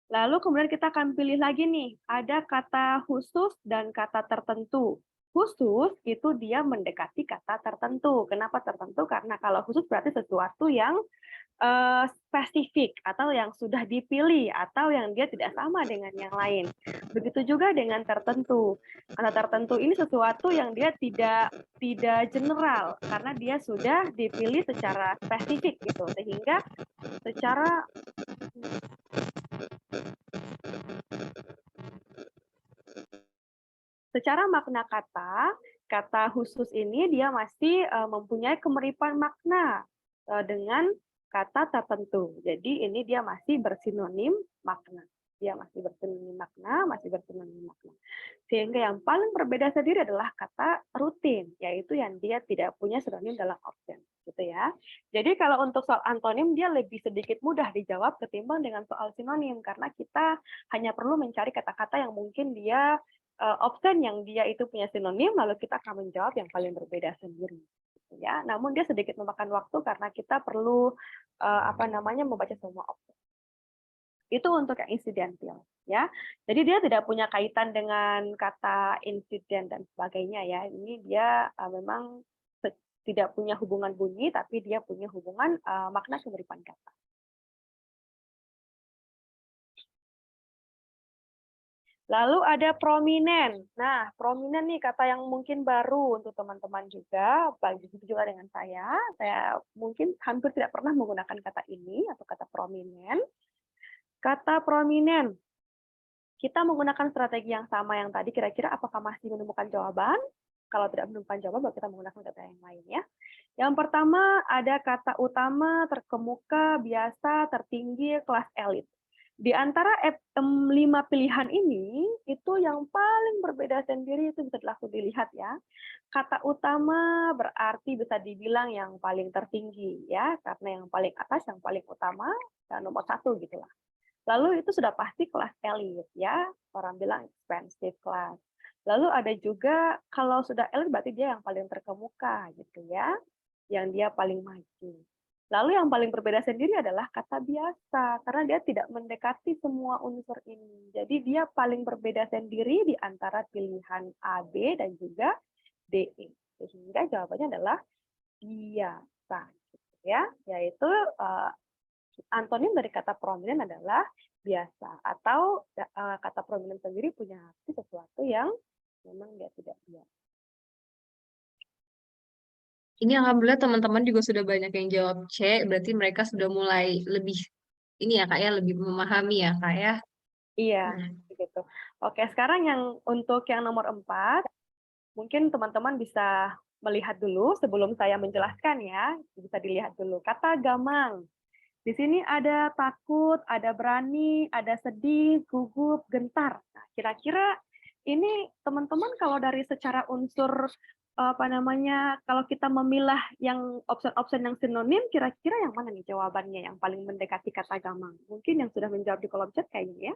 Lalu kemudian kita akan pilih lagi nih, ada kata khusus dan kata tertentu. Khusus itu dia mendekati kata tertentu. Kenapa tertentu? Karena kalau khusus berarti sesuatu yang spesifik atau yang sudah dipilih atau yang dia tidak sama dengan yang lain. Begitu juga dengan tertentu. Kata tertentu ini sesuatu yang dia tidak general karena dia sudah dipilih secara spesifik gitu. Sehingga secara makna kata khusus ini dia masih mempunyai kemiripan makna dengan kata tertentu. Jadi ini dia masih bersinonim makna. Dia masih bersinonim makna. Sehingga yang paling berbeda sendiri adalah kata rutin, yaitu yang dia tidak punya sinonim dalam option, gitu ya. Jadi kalau untuk soal antonim dia lebih sedikit mudah dijawab ketimbang dengan soal sinonim karena kita hanya perlu mencari kata-kata yang mungkin dia option yang dia itu punya sinonim, lalu kita akan menjawab yang paling berbeda sendiri. Ya, namun dia sedikit memakan waktu karena kita perlu membaca semua option. Itu untuk yang insidental, ya. Jadi dia tidak punya kaitan dengan kata insiden dan sebagainya ya. Ini dia memang tidak punya hubungan bunyi, tapi dia punya hubungan makna kemiripan kata. Lalu ada prominent. Nah, prominent nih kata yang mungkin baru untuk teman-teman juga, begitu juga dengan saya. Saya mungkin hampir tidak pernah menggunakan kata ini atau kata prominent. Kata prominent, kita menggunakan strategi yang sama yang tadi, kira-kira apakah masih menemukan jawaban? Kalau tidak menemukan jawaban, baru kita menggunakan kata yang lain ya. Yang pertama ada kata utama, terkemuka, biasa, tertinggi, kelas elit. Di antara 5 pilihan ini, itu yang paling berbeda sendiri itu bisa langsung dilihat ya. Kata utama berarti bisa dibilang yang paling tertinggi ya, karena yang paling atas, yang paling utama, dan nomor 1 gitu lah. Lalu itu sudah pasti kelas elit ya, orang bilang expensive class. Lalu ada juga kalau sudah elit berarti dia yang paling terkemuka gitu ya, yang dia paling maju. Lalu yang paling berbeda sendiri adalah kata biasa, karena dia tidak mendekati semua unsur ini. Jadi dia paling berbeda sendiri di antara pilihan A, B, dan juga D, E. Sehingga jawabannya adalah biasa. Gitu ya, yaitu antonim dari kata prominent adalah biasa. Atau kata prominent sendiri punya arti sesuatu yang memang dia tidak biasa. Ini alhamdulillah teman-teman juga sudah banyak yang jawab C, berarti mereka sudah mulai lebih ini ya Kak ya, lebih memahami ya Kak ya. Iya, gitu. Oke, sekarang untuk yang nomor 4, mungkin teman-teman bisa melihat dulu sebelum saya menjelaskan ya, bisa dilihat dulu. Kata gamang. Di sini ada takut, ada berani, ada sedih, gugup, gentar. Nah, kira-kira ini teman-teman kalau dari secara unsur kalau kita memilah yang option-option yang sinonim, kira-kira yang mana nih jawabannya yang paling mendekati kata gamang? Mungkin yang sudah menjawab di kolom chat kayaknya ya.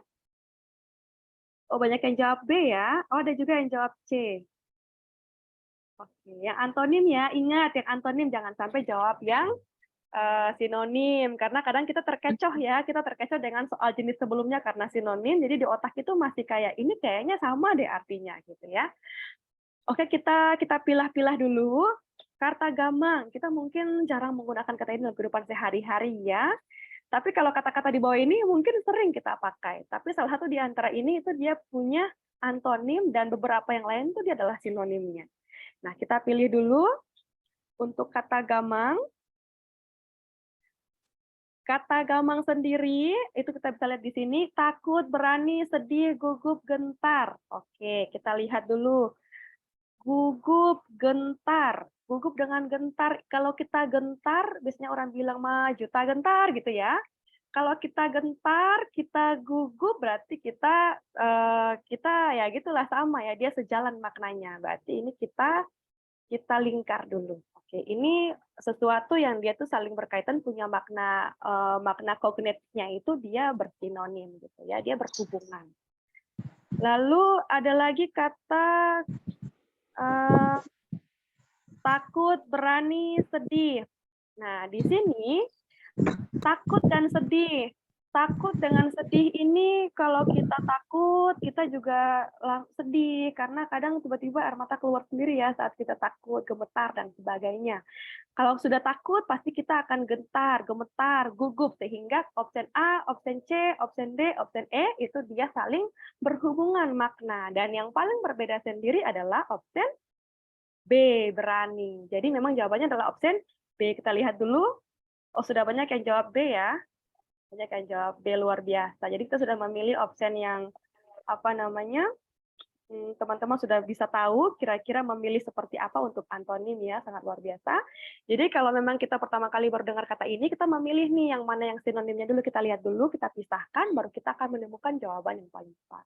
Oh, banyak yang jawab B ya. Oh, ada juga yang jawab C. Oke, yang antonim ya, ingat yang antonim jangan sampai jawab yang sinonim, karena kadang kita terkecoh ya, kita terkecoh dengan soal jenis sebelumnya karena sinonim, jadi di otak itu masih kayak, ini kayaknya sama deh artinya, gitu ya. Oke, kita pilah-pilah dulu. Kata gamang, kita mungkin jarang menggunakan kata ini dalam kehidupan sehari-hari ya, tapi kalau kata-kata di bawah ini mungkin sering kita pakai, tapi salah satu di antara ini itu dia punya antonim dan beberapa yang lain itu dia adalah sinonimnya. Nah, kita pilih dulu untuk kata gamang. Kata gamang sendiri, itu kita bisa lihat di sini, takut, berani, sedih, gugup, gentar. Oke, kita lihat dulu. Gugup, gentar. Gugup dengan gentar, kalau kita gentar, biasanya orang bilang, mah juta gentar gitu ya. Kalau kita gentar, kita gugup, berarti kita ya gitulah sama ya, dia sejalan maknanya. Berarti ini kita lingkar dulu. Oke, ini sesuatu yang dia tuh saling berkaitan punya makna kognitifnya itu dia bersinonim gitu ya, dia berhubungan. Lalu ada lagi kata takut, berani, sedih. Nah, di sini takut dan sedih. Takut dengan sedih ini kalau kita takut, kita juga sedih karena kadang tiba-tiba air mata keluar sendiri ya saat kita takut, gemetar dan sebagainya. Kalau sudah takut pasti kita akan gentar, gemetar, gugup sehingga opsi A, opsi C, opsi D, opsi E itu dia saling berhubungan makna dan yang paling berbeda sendiri adalah opsi B, berani. Jadi memang jawabannya adalah opsi B. Kita lihat dulu. Oh, sudah banyak yang jawab B ya. Banyak yang jawab B, luar biasa. Jadi kita sudah memilih opsi yang apa namanya? Teman-teman sudah bisa tahu kira-kira memilih seperti apa untuk antonim ya, sangat luar biasa. Jadi kalau memang kita pertama kali baru dengar kata ini, kita memilih nih yang mana yang sinonimnya dulu, kita lihat dulu, kita pisahkan, baru kita akan menemukan jawaban yang paling tepat.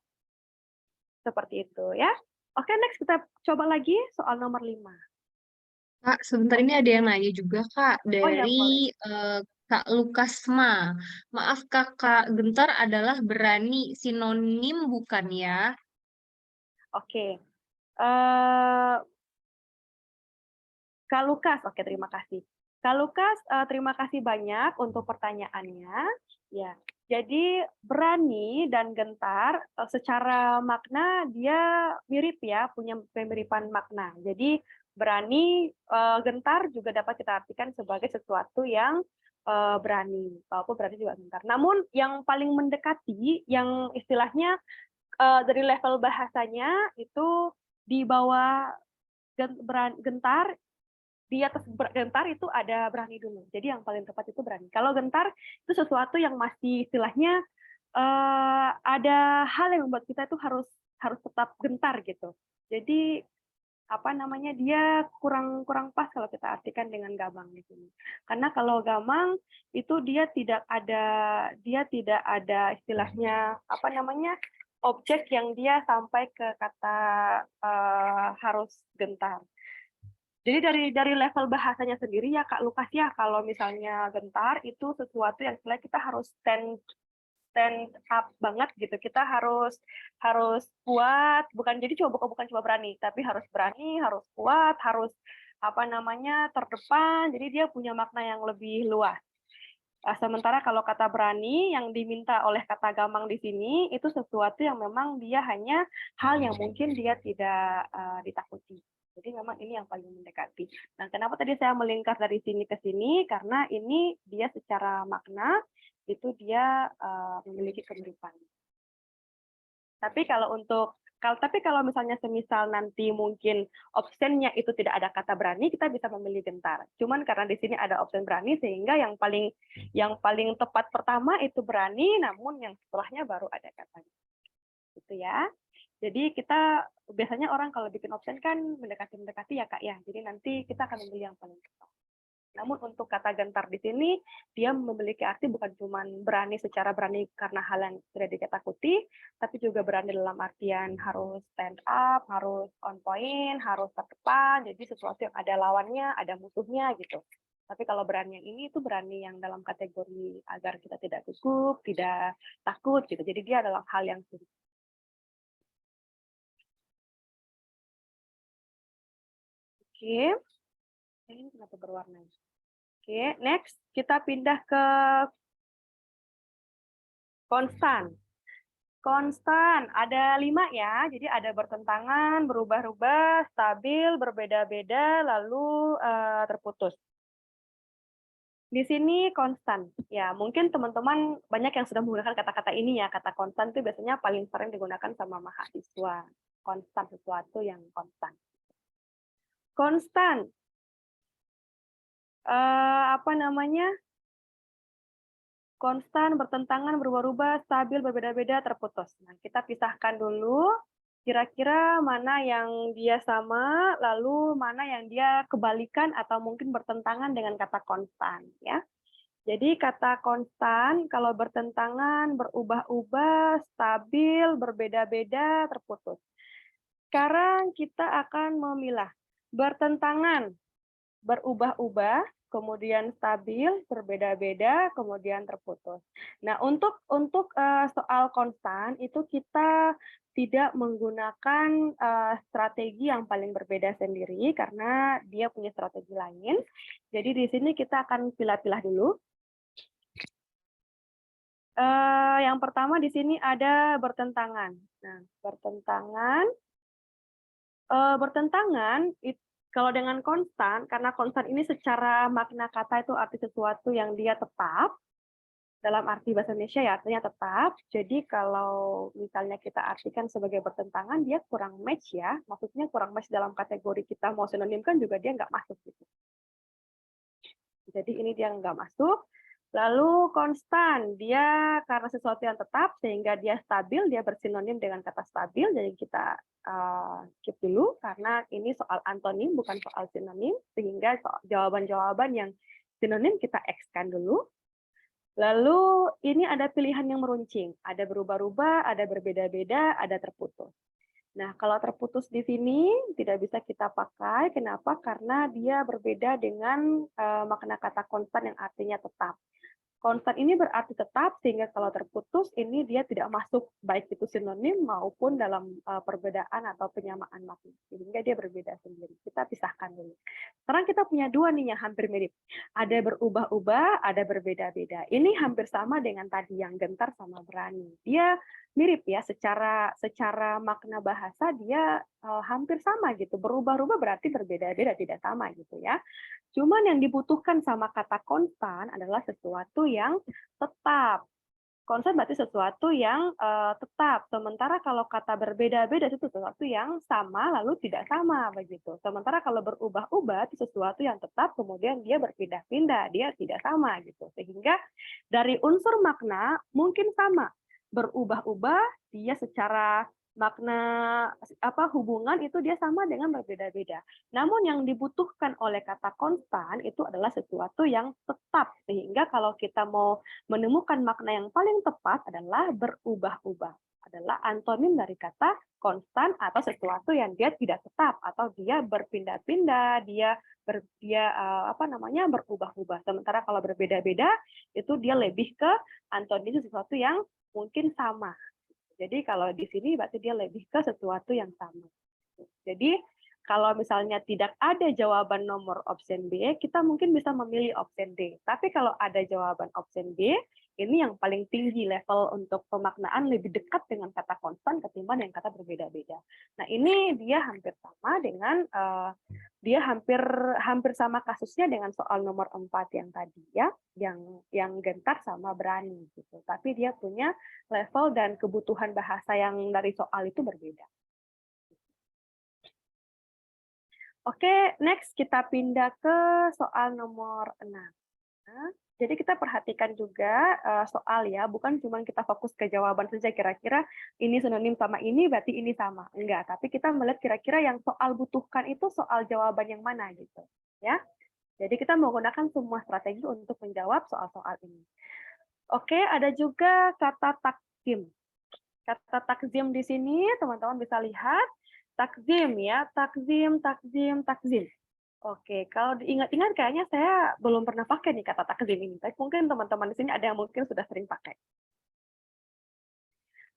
Seperti itu ya. Oke, next kita coba lagi soal nomor 5. Kak, sebentar ini ada yang nanya juga, Kak, Oh ya, boleh. dari Kak Lukasma. Maaf, Kakak gentar adalah berani sinonim bukan ya? Oke. Kak Lukas, oke terima kasih. Kak Lukas, terima kasih banyak untuk pertanyaannya. Ya, jadi berani dan gentar secara makna dia mirip ya, punya kemiripan makna. Jadi berani, gentar juga dapat kita artikan sebagai sesuatu yang berani, walaupun berani juga gentar. Namun yang paling mendekati, yang istilahnya dari level bahasanya itu di bawah gentar, di atas gentar itu ada berani dulu. Jadi yang paling tepat itu berani. Kalau gentar itu sesuatu yang masih istilahnya ada hal yang membuat kita itu harus tetap gentar gitu. Jadi apa namanya dia kurang pas kalau kita artikan dengan gamang di sini. Karena kalau gamang itu dia tidak ada istilahnya apa namanya objek yang dia sampai ke kata harus gentar. Jadi dari level bahasanya sendiri ya Kak Lukas ya, kalau misalnya gentar itu sesuatu yang sebenarnya kita harus stand up banget gitu. Kita harus kuat, bukan cuma berani, tapi harus berani, harus kuat, harus apa namanya terdepan. Jadi dia punya makna yang lebih luas. Sementara kalau kata berani yang diminta oleh kata gamang di sini itu sesuatu yang memang dia hanya hal yang mungkin dia tidak ditakuti. Jadi memang ini yang paling mendekati. Nah, kenapa tadi saya melingkar dari sini ke sini? Karena ini dia secara makna itu dia memiliki kemiripan. Tapi kalau misalnya semisal nanti mungkin optionnya itu tidak ada kata berani, kita bisa memilih gentar. Cuman karena di sini ada option berani, sehingga yang paling tepat pertama itu berani, namun yang setelahnya baru ada katanya. Gitu ya. Jadi kita biasanya orang kalau bikin option kan mendekati ya Kak ya. Jadi nanti kita akan memilih yang paling tepat. Namun untuk kata gentar di sini, dia memiliki arti bukan cuma berani secara berani karena hal yang tidak ditakuti, tapi juga berani dalam artian harus stand up, harus on point, harus terdepan, jadi sesuatu yang ada lawannya, ada musuhnya gitu. Tapi kalau berani yang ini itu berani yang dalam kategori agar kita tidak gugup, tidak takut gitu. Jadi dia adalah hal yang sulit. Oke. Ini kenapa berwarna? Oke, next kita pindah ke konstan. Konstan, ada 5 ya, jadi ada bertentangan, berubah-ubah, stabil, berbeda-beda, lalu terputus. Di sini konstan, ya mungkin teman-teman banyak yang sudah menggunakan kata-kata ini ya, kata konstan itu biasanya paling sering digunakan sama mahasiswa. Konstan, sesuatu yang konstan. Konstan, apa namanya? Konstan, bertentangan, berubah-ubah, stabil, berbeda-beda, terputus. Nah, kita pisahkan dulu, kira-kira mana yang dia sama, lalu mana yang dia kebalikan atau mungkin bertentangan dengan kata konstan. Ya. Jadi kata konstan, kalau bertentangan, berubah-ubah, stabil, berbeda-beda, terputus. Sekarang kita akan memilah bertentangan, berubah-ubah, kemudian stabil, berbeda-beda, kemudian terputus. Nah, untuk soal konstan itu kita tidak menggunakan strategi yang paling berbeda sendiri karena dia punya strategi lain. Jadi di sini kita akan pilah-pilah dulu. Yang pertama di sini ada bertentangan. Nah, bertentangan kalau dengan konstan, karena konstan ini secara makna kata itu arti sesuatu yang dia tetap, dalam arti bahasa Indonesia ya artinya tetap. Jadi kalau misalnya kita artikan sebagai bertentangan, dia kurang match ya. Maksudnya kurang match dalam kategori kita mau sinonimkan juga dia nggak masuk gitu. Jadi ini dia nggak masuk. Lalu konstan, dia karena sesuatu yang tetap sehingga dia stabil, dia bersinonim dengan kata stabil. Jadi kita skip dulu karena ini soal antonim bukan soal sinonim, sehingga jawaban-jawaban yang sinonim kita X-kan dulu. Lalu ini ada pilihan yang meruncing, ada berubah-ubah, ada berbeda-beda, ada terputus. Nah, kalau terputus di sini tidak bisa kita pakai, kenapa? Karena dia berbeda dengan makna kata konstan yang artinya tetap. Konstan ini berarti tetap, sehingga kalau terputus ini dia tidak masuk baik itu sinonim maupun dalam perbedaan atau penyamaan makna. Sehingga dia berbeda sendiri. Kita pisahkan dulu. Sekarang kita punya dua nih yang hampir mirip. Ada berubah-ubah, ada berbeda-beda. Ini hampir sama dengan tadi yang gentar sama berani. Dia mirip ya, secara makna bahasa dia hampir sama gitu. Berubah-ubah berarti berbeda-beda, tidak sama gitu ya. Cuman yang dibutuhkan sama kata konstan adalah sesuatu yang tetap. Konstan berarti sesuatu yang tetap. Sementara kalau kata berbeda-beda itu sesuatu yang sama lalu tidak sama begitu. Sementara kalau berubah-ubah itu sesuatu yang tetap kemudian dia berpindah-pindah, dia tidak sama gitu. Sehingga dari unsur makna mungkin sama. Berubah-ubah dia secara makna hubungan itu dia sama dengan berbeda-beda. Namun yang dibutuhkan oleh kata konstan itu adalah sesuatu yang tetap. Sehingga kalau kita mau menemukan makna yang paling tepat adalah berubah-ubah. Adalah antonim dari kata konstan atau sesuatu yang dia tidak tetap atau dia berpindah-pindah, dia berubah-ubah. Sementara kalau berbeda-beda itu dia lebih ke antonim sesuatu yang mungkin sama. Jadi kalau di sini berarti dia lebih ke sesuatu yang sama. Jadi kalau misalnya tidak ada jawaban nomor option B, kita mungkin bisa memilih option D. Tapi kalau ada jawaban option B, ini yang paling tinggi level untuk pemaknaan lebih dekat dengan kata konstan ketimbang yang kata berbeda-beda. Nah ini dia hampir sama dengan dia hampir sama kasusnya dengan soal nomor 4 yang tadi ya, yang gentar sama berani gitu. Tapi dia punya level dan kebutuhan bahasa yang dari soal itu berbeda. Oke, next kita pindah ke soal nomor 6. Jadi kita perhatikan juga soal ya, bukan cuma kita fokus ke jawaban saja kira-kira ini sinonim sama ini berarti ini sama. Enggak, tapi kita melihat kira-kira yang soal butuhkan itu soal jawaban yang mana gitu. Ya. Jadi kita menggunakan semua strategi untuk menjawab soal-soal ini. Oke, ada juga kata takzim. Kata takzim di sini teman-teman bisa lihat takzim ya, takzim, takzim, takzim. Oke, kalau diingat-ingat kayaknya saya belum pernah pakai nih kata takzim ini. Tapi mungkin teman-teman di sini ada yang mungkin sudah sering pakai.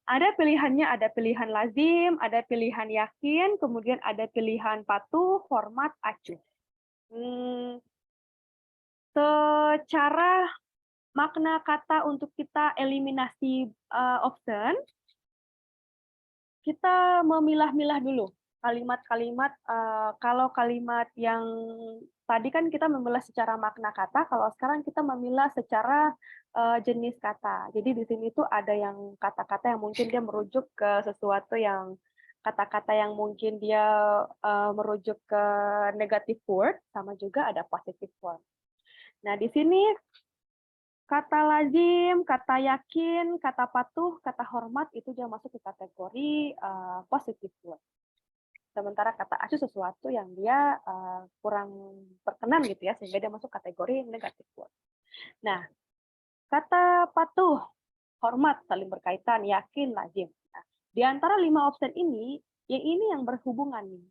Ada pilihannya, ada pilihan lazim, ada pilihan yakin, kemudian ada pilihan patuh, hormat, acuh. Secara makna kata untuk kita eliminasi option, kita memilah-milah dulu kalimat-kalimat. Kalau kalimat yang tadi kan kita memilah secara makna kata, kalau sekarang kita memilah secara jenis kata. Jadi di sini tuh ada yang kata-kata yang mungkin dia merujuk ke sesuatu yang kata-kata yang mungkin dia merujuk ke negative word, sama juga ada positive word. Nah di sini kata lazim, kata yakin, kata patuh, kata hormat itu dia masuk ke kategori positive word. Sementara kata acuh sesuatu yang dia kurang berkenan gitu ya, sehingga dia masuk kategori negative word. Nah, kata patuh, hormat, saling berkaitan, yakin, lazim. Nah, di antara 5 option ini, Yang ini yang berhubungan nih,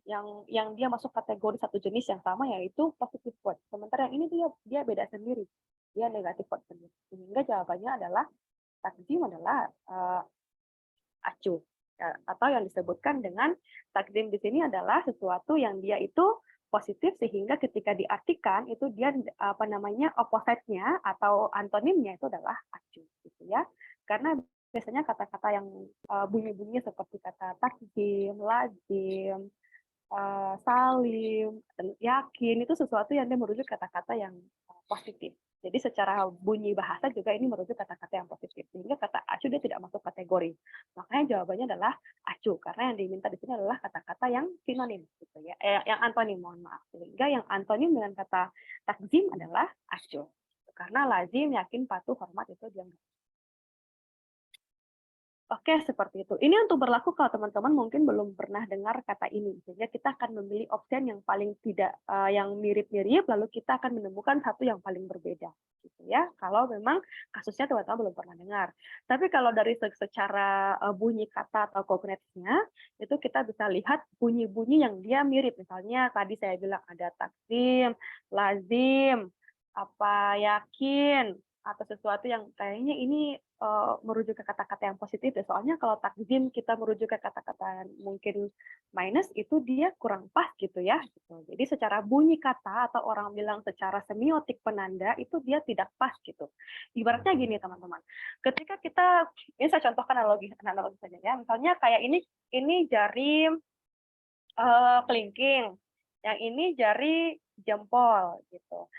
yang dia masuk kategori satu jenis yang sama yaitu positive word. Sementara yang ini dia beda sendiri, dia negatif word sendiri. Sehingga jawabannya adalah takdim adalah acuh. Atau yang disebutkan dengan takdim di sini adalah sesuatu yang dia itu positif sehingga ketika diartikan itu dia apa namanya opposite-nya atau antonimnya itu adalah acuh gitu ya. Karena biasanya kata-kata yang bunyi-bunyi seperti kata takdim, lazim, salim, dan yakin itu sesuatu yang dia merujuk kata-kata yang positif. Jadi secara bunyi bahasa juga ini merujuk kata-kata yang positif. Sehingga kata acuh dia tidak masuk kategori. Makanya jawabannya adalah acuh karena yang diminta di sini adalah kata-kata yang sinonim gitu ya. Yang antonim, mohon maaf. Sehingga yang antonim dengan kata takzim adalah acuh. Karena lazim, yakin, patuh, hormat itu dia. Oke, seperti itu. Ini untuk berlaku kalau teman-teman mungkin belum pernah dengar kata ini. Sehingga kita akan memilih opsi yang paling tidak yang mirip-mirip, lalu kita akan menemukan satu yang paling berbeda. Gitu ya. Kalau memang kasusnya teman-teman belum pernah dengar. Tapi kalau dari secara bunyi kata atau kognitinya, itu kita bisa lihat bunyi-bunyi yang dia mirip. Misalnya tadi saya bilang ada takdim, lazim, apa yakin, atau sesuatu yang kayaknya ini merujuk ke kata-kata yang positif ya. Soalnya kalau takdim kita merujuk ke kata-kata mungkin minus itu dia kurang pas gitu ya. Gitu. Jadi secara bunyi kata atau orang bilang secara semiotik penanda itu dia tidak pas gitu. Ibaratnya gini teman-teman. Ketika kita ini saya contohkan analogi saja ya. Misalnya kayak ini jari kelingking, yang ini jari jempol gitu.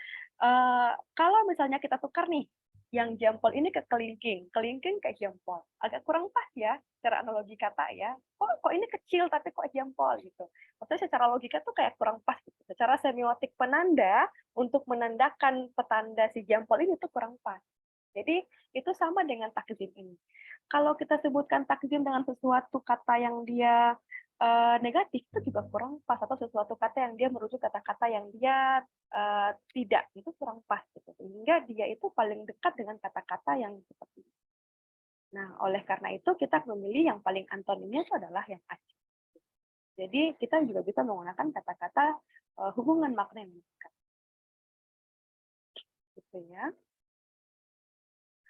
Kalau misalnya kita tukar nih, yang jempol ini ke kelingking, kelingking ke jempol, agak kurang pas ya secara analogi kata ya. Kok ini kecil tapi kok jempol gitu. Maksudnya secara logika tuh kayak kurang pas gitu. Secara semiotik penanda untuk menandakan petanda si jempol ini tuh kurang pas. Jadi itu sama dengan takzim ini. Kalau kita sebutkan takzim dengan sesuatu kata yang dia negatif itu juga kurang pas atau sesuatu kata yang dia merujuk kata-kata yang dia tidak itu kurang pas gitu. Sehingga dia itu paling dekat dengan kata-kata yang seperti itu. Nah, oleh karena itu kita memilih yang paling antonimnya itu adalah yang acuh. Jadi kita juga bisa menggunakan kata-kata hubungan makna yang dekat. Gitu ya.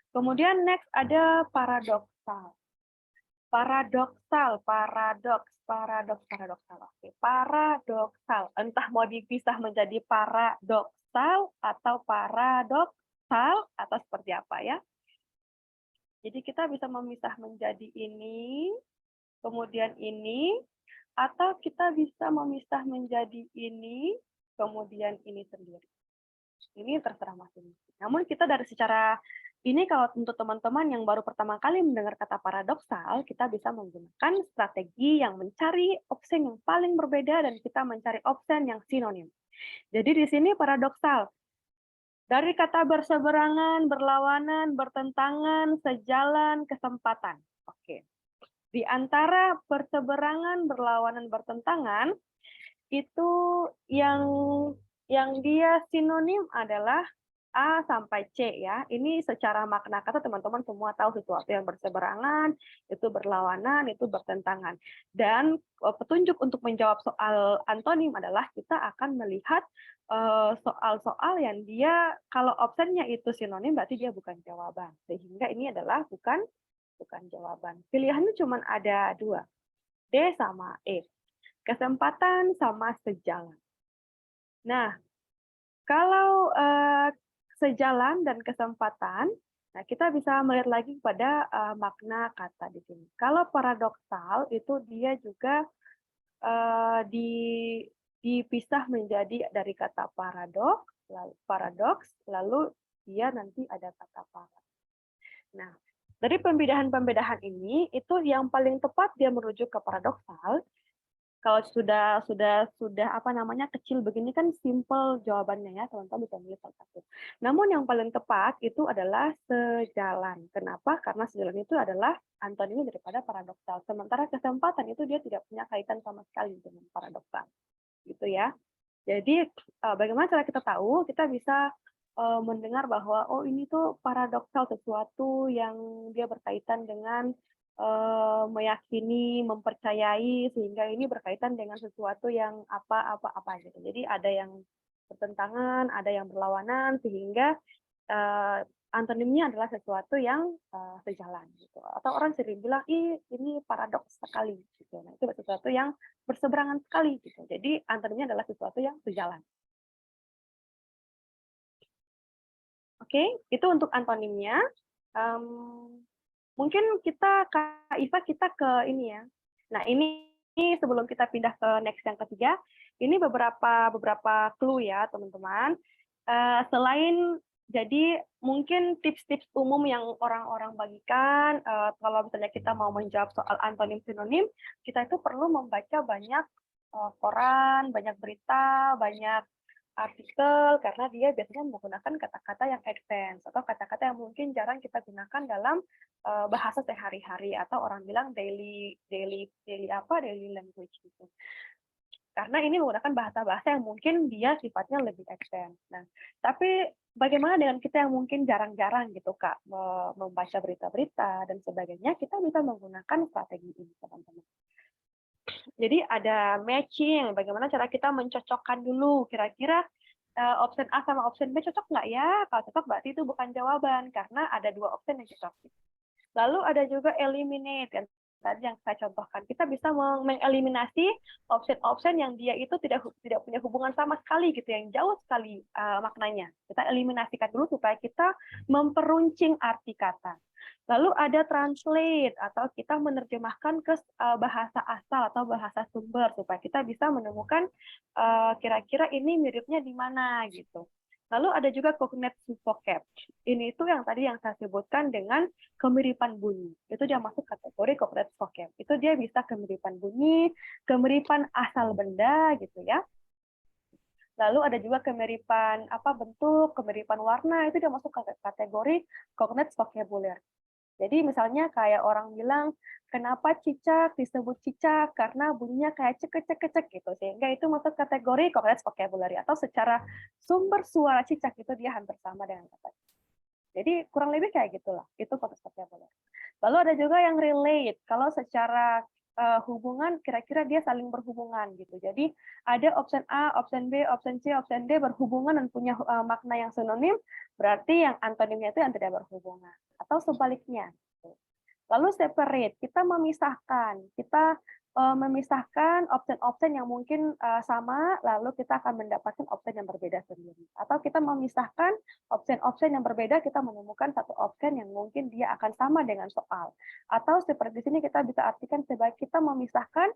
Kemudian next ada paradoksal. Paradoksal. Oke, paradoksal. Entah mau dipisah menjadi paradoksal atau paradoksal atau seperti apa ya. Jadi kita bisa memisah menjadi ini, kemudian ini, atau kita bisa memisah menjadi ini, kemudian ini sendiri. Ini terserah masing-masing. Namun kita dari secara ini kalau untuk teman-teman yang baru pertama kali mendengar kata paradoksal, kita bisa menggunakan strategi yang mencari opsi yang paling berbeda dan kita mencari opsi yang sinonim. Jadi di sini paradoksal. Dari kata berseberangan, berlawanan, bertentangan, sejalan, kesempatan. Oke. Di antara berseberangan, berlawanan, bertentangan, itu yang dia sinonim adalah A sampai C ya. Ini secara makna kata teman-teman semua tahu sesuatu yang berseberangan, itu berlawanan, itu bertentangan. Dan petunjuk untuk menjawab soal antonim adalah kita akan melihat soal-soal yang dia kalau opsinya itu sinonim berarti dia bukan jawaban. Sehingga ini adalah bukan jawaban. Pilihannya cuma ada dua, D sama E. Kesempatan sama sejalan. Nah, kalau sejalan dan kesempatan, nah kita bisa melihat lagi pada makna kata di sini. Kalau paradoksal itu dia juga dipisah menjadi dari kata paradoks, lalu dia nanti ada kata paradoks. Nah, dari pembedahan-pembedahan ini itu yang paling tepat dia merujuk ke paradoksal. Kalau sudah apa namanya kecil begini kan simple jawabannya ya, teman-teman bisa milih salah satu. Namun yang paling tepat itu adalah sejalan. Kenapa? Karena sejalan itu adalah antonimnya daripada paradoksal. Sementara kesempatan itu dia tidak punya kaitan sama sekali dengan paradoksal. Gitu ya. Jadi bagaimana cara kita tahu? Kita bisa mendengar bahwa oh ini tuh paradoksal, sesuatu yang dia berkaitan dengan meyakini, mempercayai, sehingga ini berkaitan dengan sesuatu yang apa gitu. Jadi ada yang bertentangan, ada yang berlawanan, sehingga antonimnya adalah sesuatu yang sejalan gitu. Atau orang sering bilang, ih ini paradoks sekali gitu. Nah, itu sesuatu yang berseberangan sekali gitu. Jadi antonimnya adalah sesuatu yang sejalan. Oke, itu untuk antonimnya. Mungkin Kak Iva, kita ke ini ya. Nah, ini sebelum kita pindah ke next yang ketiga, ini beberapa clue ya, teman-teman. Selain jadi mungkin tips-tips umum yang orang-orang bagikan, kalau misalnya kita mau menjawab soal antonim sinonim, kita itu perlu membaca banyak koran, banyak berita, banyak artikel, karena dia biasanya menggunakan kata-kata yang advance atau kata-kata yang mungkin jarang kita gunakan dalam bahasa sehari-hari, atau orang bilang daily language gitu. Karena ini menggunakan bahasa-bahasa yang mungkin dia sifatnya lebih advance. Nah, tapi bagaimana dengan kita yang mungkin jarang-jarang gitu Kak membaca berita-berita dan sebagainya, kita bisa menggunakan strategi ini, teman-teman. Jadi ada matching, bagaimana cara kita mencocokkan dulu, kira-kira option A sama option B cocok nggak ya? Kalau cocok berarti itu bukan jawaban, karena ada 2 option yang cocok. Lalu ada juga eliminate, yang tadi yang saya contohkan. Kita bisa mengeliminasi option-option yang dia itu tidak punya hubungan sama sekali gitu, yang jauh sekali maknanya. Kita eliminasikan dulu supaya kita memperuncing arti kata. Lalu ada translate, atau kita menerjemahkan ke bahasa asal atau bahasa sumber supaya kita bisa menemukan kira-kira ini miripnya di mana gitu. Lalu ada juga cognitive vocab. Ini itu yang tadi yang saya sebutkan dengan kemiripan bunyi. Itu dia masuk kategori cognitive vocab. Itu dia bisa kemiripan bunyi, kemiripan asal benda gitu ya. Lalu ada juga kemiripan bentuk, kemiripan warna, itu dia masuk kategori cognitive vocabulary. Jadi misalnya kayak orang bilang, kenapa cicak disebut cicak? Karena bunyinya kayak cekek-cekek gitu. Sehingga itu masuk kategori cognitive vocabulary. Atau secara sumber suara cicak itu dia hampir sama dengan kata. Jadi kurang lebih kayak gitulah. Itu cognitive vocabulary. Lalu ada juga yang relate. Kalau secara hubungan, kira-kira dia saling berhubungan gitu. Jadi ada option A, option B, option C, option D berhubungan dan punya makna yang sinonim, berarti yang antonimnya itu yang tidak berhubungan. Atau sebaliknya. Lalu separate, kita memisahkan option-option yang mungkin sama, lalu kita akan mendapatkan option yang berbeda sendiri. Atau kita memisahkan option-option yang berbeda, kita menemukan satu option yang mungkin dia akan sama dengan soal. Atau seperti di sini kita bisa artikan sebagai kita memisahkan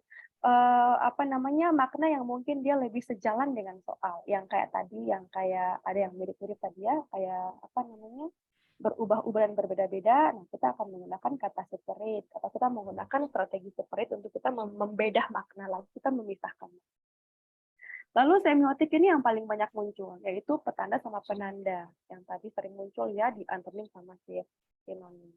makna yang mungkin dia lebih sejalan dengan soal. Yang kayak tadi, yang kayak ada yang mirip-mirip tadi ya, kayak berubah-ubah dan berbeda-beda, nah kita akan menggunakan kata separate, atau kita menggunakan strategi separate untuk kita membedah makna, lalu kita memisahkan. Lalu semiotik ini yang paling banyak muncul, yaitu petanda sama penanda, yang tadi sering muncul ya di antonim sama sinonim.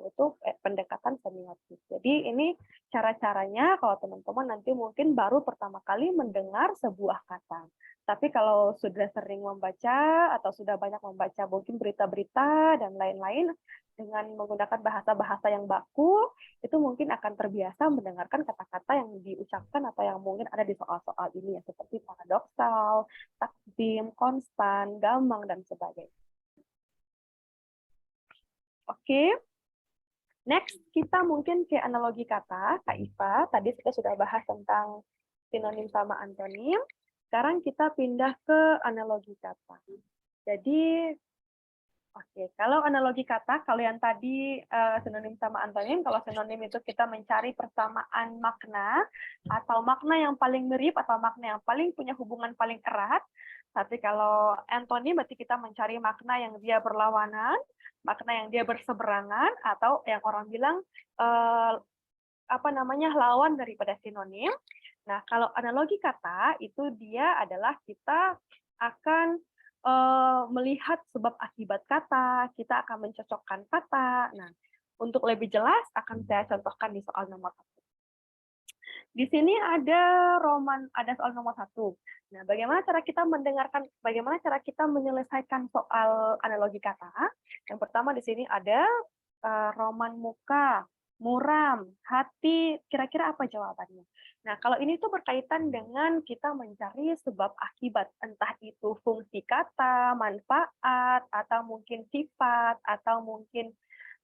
Itu pendekatan semiotik. Jadi ini cara-caranya kalau teman-teman nanti mungkin baru pertama kali mendengar sebuah kata. Tapi kalau sudah sering membaca atau sudah banyak membaca mungkin berita-berita dan lain-lain dengan menggunakan bahasa-bahasa yang baku, itu mungkin akan terbiasa mendengarkan kata-kata yang diucapkan atau yang mungkin ada di soal-soal ini ya, seperti paradoksal, takdim, konstan, gamang, dan sebagainya. Oke. Next, kita mungkin ke analogi kata, Kak Iva. Tadi kita sudah bahas tentang sinonim sama antonim. Sekarang kita pindah ke analogi kata. Jadi, kalau analogi kata, kalau yang tadi sinonim sama antonim, kalau sinonim itu kita mencari persamaan makna, atau makna yang paling mirip, atau makna yang paling punya hubungan paling erat. Tapi kalau antonim, berarti kita mencari makna yang dia berlawanan, makna yang dia berseberangan, atau yang orang bilang lawan daripada sinonim. Nah, kalau analogi kata itu dia adalah kita akan melihat sebab akibat kata, kita akan mencocokkan kata. Nah, untuk lebih jelas akan saya contohkan di soal nomor 1. Di sini ada soal nomor 1. Nah, bagaimana cara kita menyelesaikan soal analogi kata? Yang pertama di sini ada roman muka. muram, hati, kira-kira apa jawabannya? Nah, kalau ini tuh berkaitan dengan kita mencari sebab akibat, entah itu fungsi kata, manfaat, atau mungkin sifat, atau mungkin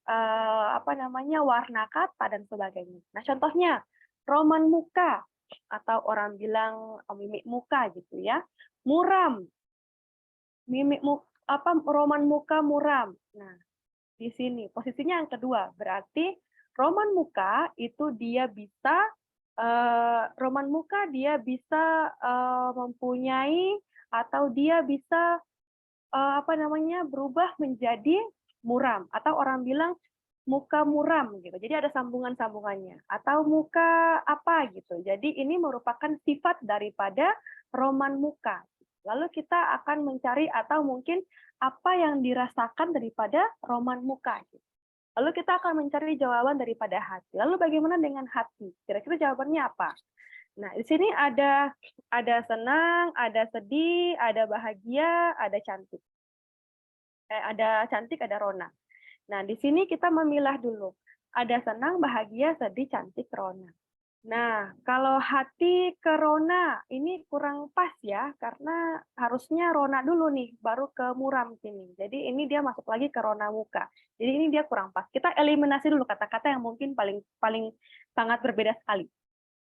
apa namanya, warna kata dan sebagainya. Nah, contohnya roman muka atau orang bilang mimik muka gitu ya. Muram, roman muka muram. Nah, di sini posisinya yang kedua, berarti roman muka itu dia bisa roman muka dia bisa mempunyai atau dia bisa apa namanya, berubah menjadi muram atau orang bilang muka muram gitu. Jadi ada sambungan-sambungannya atau muka apa gitu. Jadi ini merupakan sifat daripada roman muka. Lalu kita akan mencari atau mungkin apa yang dirasakan daripada roman muka gitu. Lalu kita akan mencari jawaban daripada hati. Lalu bagaimana dengan hati? Kira-kira jawabannya apa? Nah, di sini ada senang, ada sedih, ada bahagia, ada cantik. Ada cantik, ada rona. Nah, di sini kita memilah dulu. Ada senang, bahagia, sedih, cantik, rona. Nah, kalau hati ke rona, ini kurang pas ya, karena harusnya rona dulu nih, baru ke muram sini. Jadi ini dia masuk lagi ke rona muka. Jadi ini dia kurang pas. Kita eliminasi dulu kata-kata yang mungkin paling paling sangat berbeda sekali.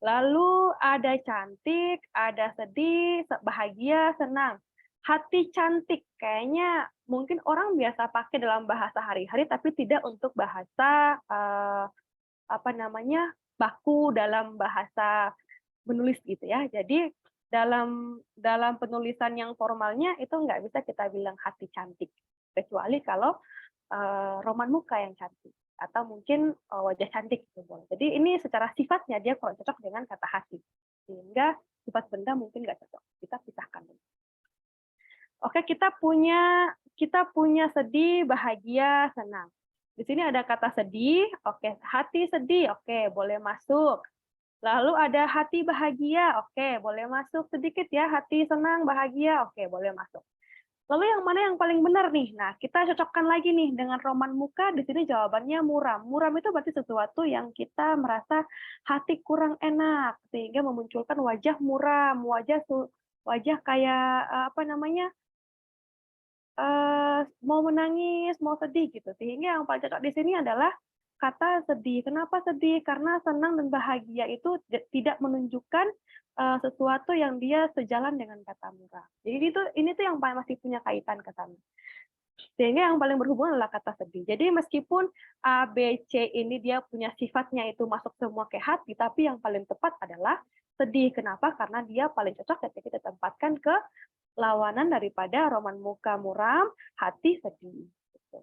Lalu ada cantik, ada sedih, bahagia, senang. Hati cantik, kayaknya mungkin orang biasa pakai dalam bahasa hari-hari, tapi tidak untuk bahasa apa namanya, baku dalam bahasa menulis gitu ya. Jadi dalam dalam penulisan yang formalnya itu nggak bisa kita bilang hati cantik, kecuali kalau roman muka yang cantik atau mungkin wajah cantik gitu boleh. Jadi ini secara sifatnya dia kurang cocok dengan kata hati, sehingga sifat benda mungkin nggak cocok. Kita pisahkan dulu. Oke, kita punya sedih, bahagia, senang. Di sini ada kata sedih, oke, hati sedih, oke, boleh masuk. Lalu ada hati bahagia, oke, boleh masuk sedikit ya, hati senang, bahagia, oke, boleh masuk. Lalu yang mana yang paling benar nih? Nah, kita cocokkan lagi nih dengan roman muka, di sini jawabannya muram. Muram itu berarti sesuatu yang kita merasa hati kurang enak, sehingga memunculkan wajah muram, wajah kayak apa namanya, mau menangis, mau sedih gitu. Sehingga yang paling cocok di sini adalah kata sedih. Kenapa sedih? Karena senang dan bahagia itu tidak menunjukkan sesuatu yang dia sejalan dengan kata murah. Jadi ini tuh yang masih punya kaitan ke sana. Sehingga yang paling berhubungan adalah kata sedih. Jadi meskipun A, B, C ini dia punya sifatnya itu masuk semua ke hati, tapi yang paling tepat adalah sedih. Kenapa? Karena dia paling cocok ketika kita tempatkan ke lawanan daripada roman muka muram, hati sedih. Gitu.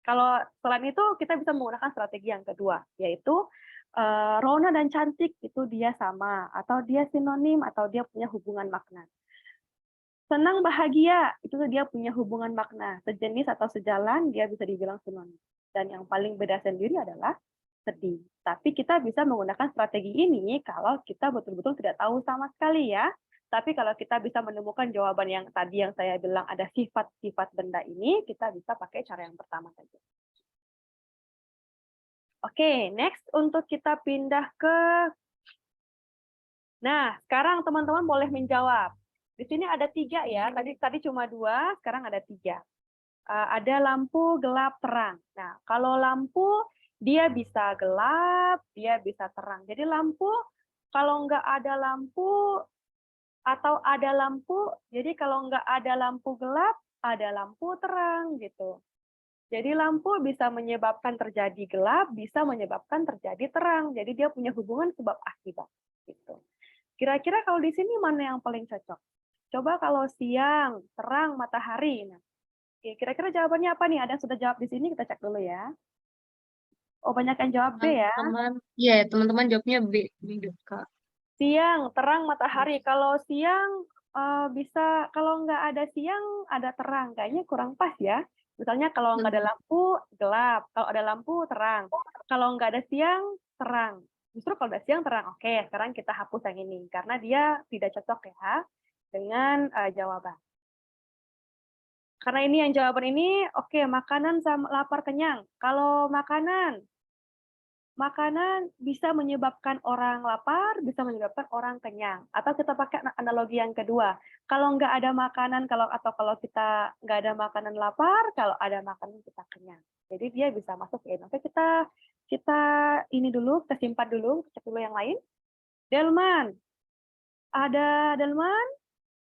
Kalau selain itu kita bisa menggunakan strategi yang kedua, yaitu rona dan cantik itu dia sama, atau dia sinonim, atau dia punya hubungan makna. Senang, bahagia itu dia punya hubungan makna, sejenis atau sejalan dia bisa dibilang sinonim. Dan yang paling beda sendiri adalah sedih. Tapi kita bisa menggunakan strategi ini kalau kita betul-betul tidak tahu sama sekali ya. Tapi kalau kita bisa menemukan jawaban yang tadi yang saya bilang ada sifat-sifat benda ini, kita bisa pakai cara yang pertama saja. Oke, next untuk kita pindah ke... Nah, sekarang teman-teman boleh menjawab. Di sini ada 3 ya, tadi cuma 2, sekarang ada 3. Ada lampu, gelap, terang. Nah, kalau lampu, dia bisa gelap, dia bisa terang. Jadi lampu, kalau nggak ada lampu, atau ada lampu, jadi kalau nggak ada lampu gelap, ada lampu terang gitu. Jadi lampu bisa menyebabkan terjadi gelap, bisa menyebabkan terjadi terang. Jadi dia punya hubungan sebab akibat. Gitu. Kira-kira kalau di sini mana yang paling cocok? Coba kalau siang, terang, matahari. Nah, kira-kira jawabannya apa nih? Ada yang sudah jawab di sini, kita cek dulu ya. Oh, banyak yang jawab B ya. Teman-teman, iya ya, teman-teman jawabnya B, B, Kak. Siang, terang, matahari. Kalau siang bisa, kalau nggak ada siang, ada terang. Kayaknya kurang pas ya. Misalnya kalau nggak ada lampu, gelap. Kalau ada lampu, terang. Kalau nggak ada siang, terang. Justru kalau ada siang, terang. Oke, sekarang kita hapus yang ini. Karena dia tidak cocok ya dengan jawaban. Karena ini yang jawaban ini, oke, makanan sama lapar kenyang. Kalau makanan, makanan bisa menyebabkan orang lapar, bisa menyebabkan orang kenyang. Atau kita pakai analogi yang kedua, kalau nggak ada makanan, kalau kita nggak ada makanan lapar, kalau ada makanan kita kenyang. Jadi dia bisa masuk ke ini. Oke, kita ini dulu, kita simpan dulu, cek dulu yang lain. Delman, ada delman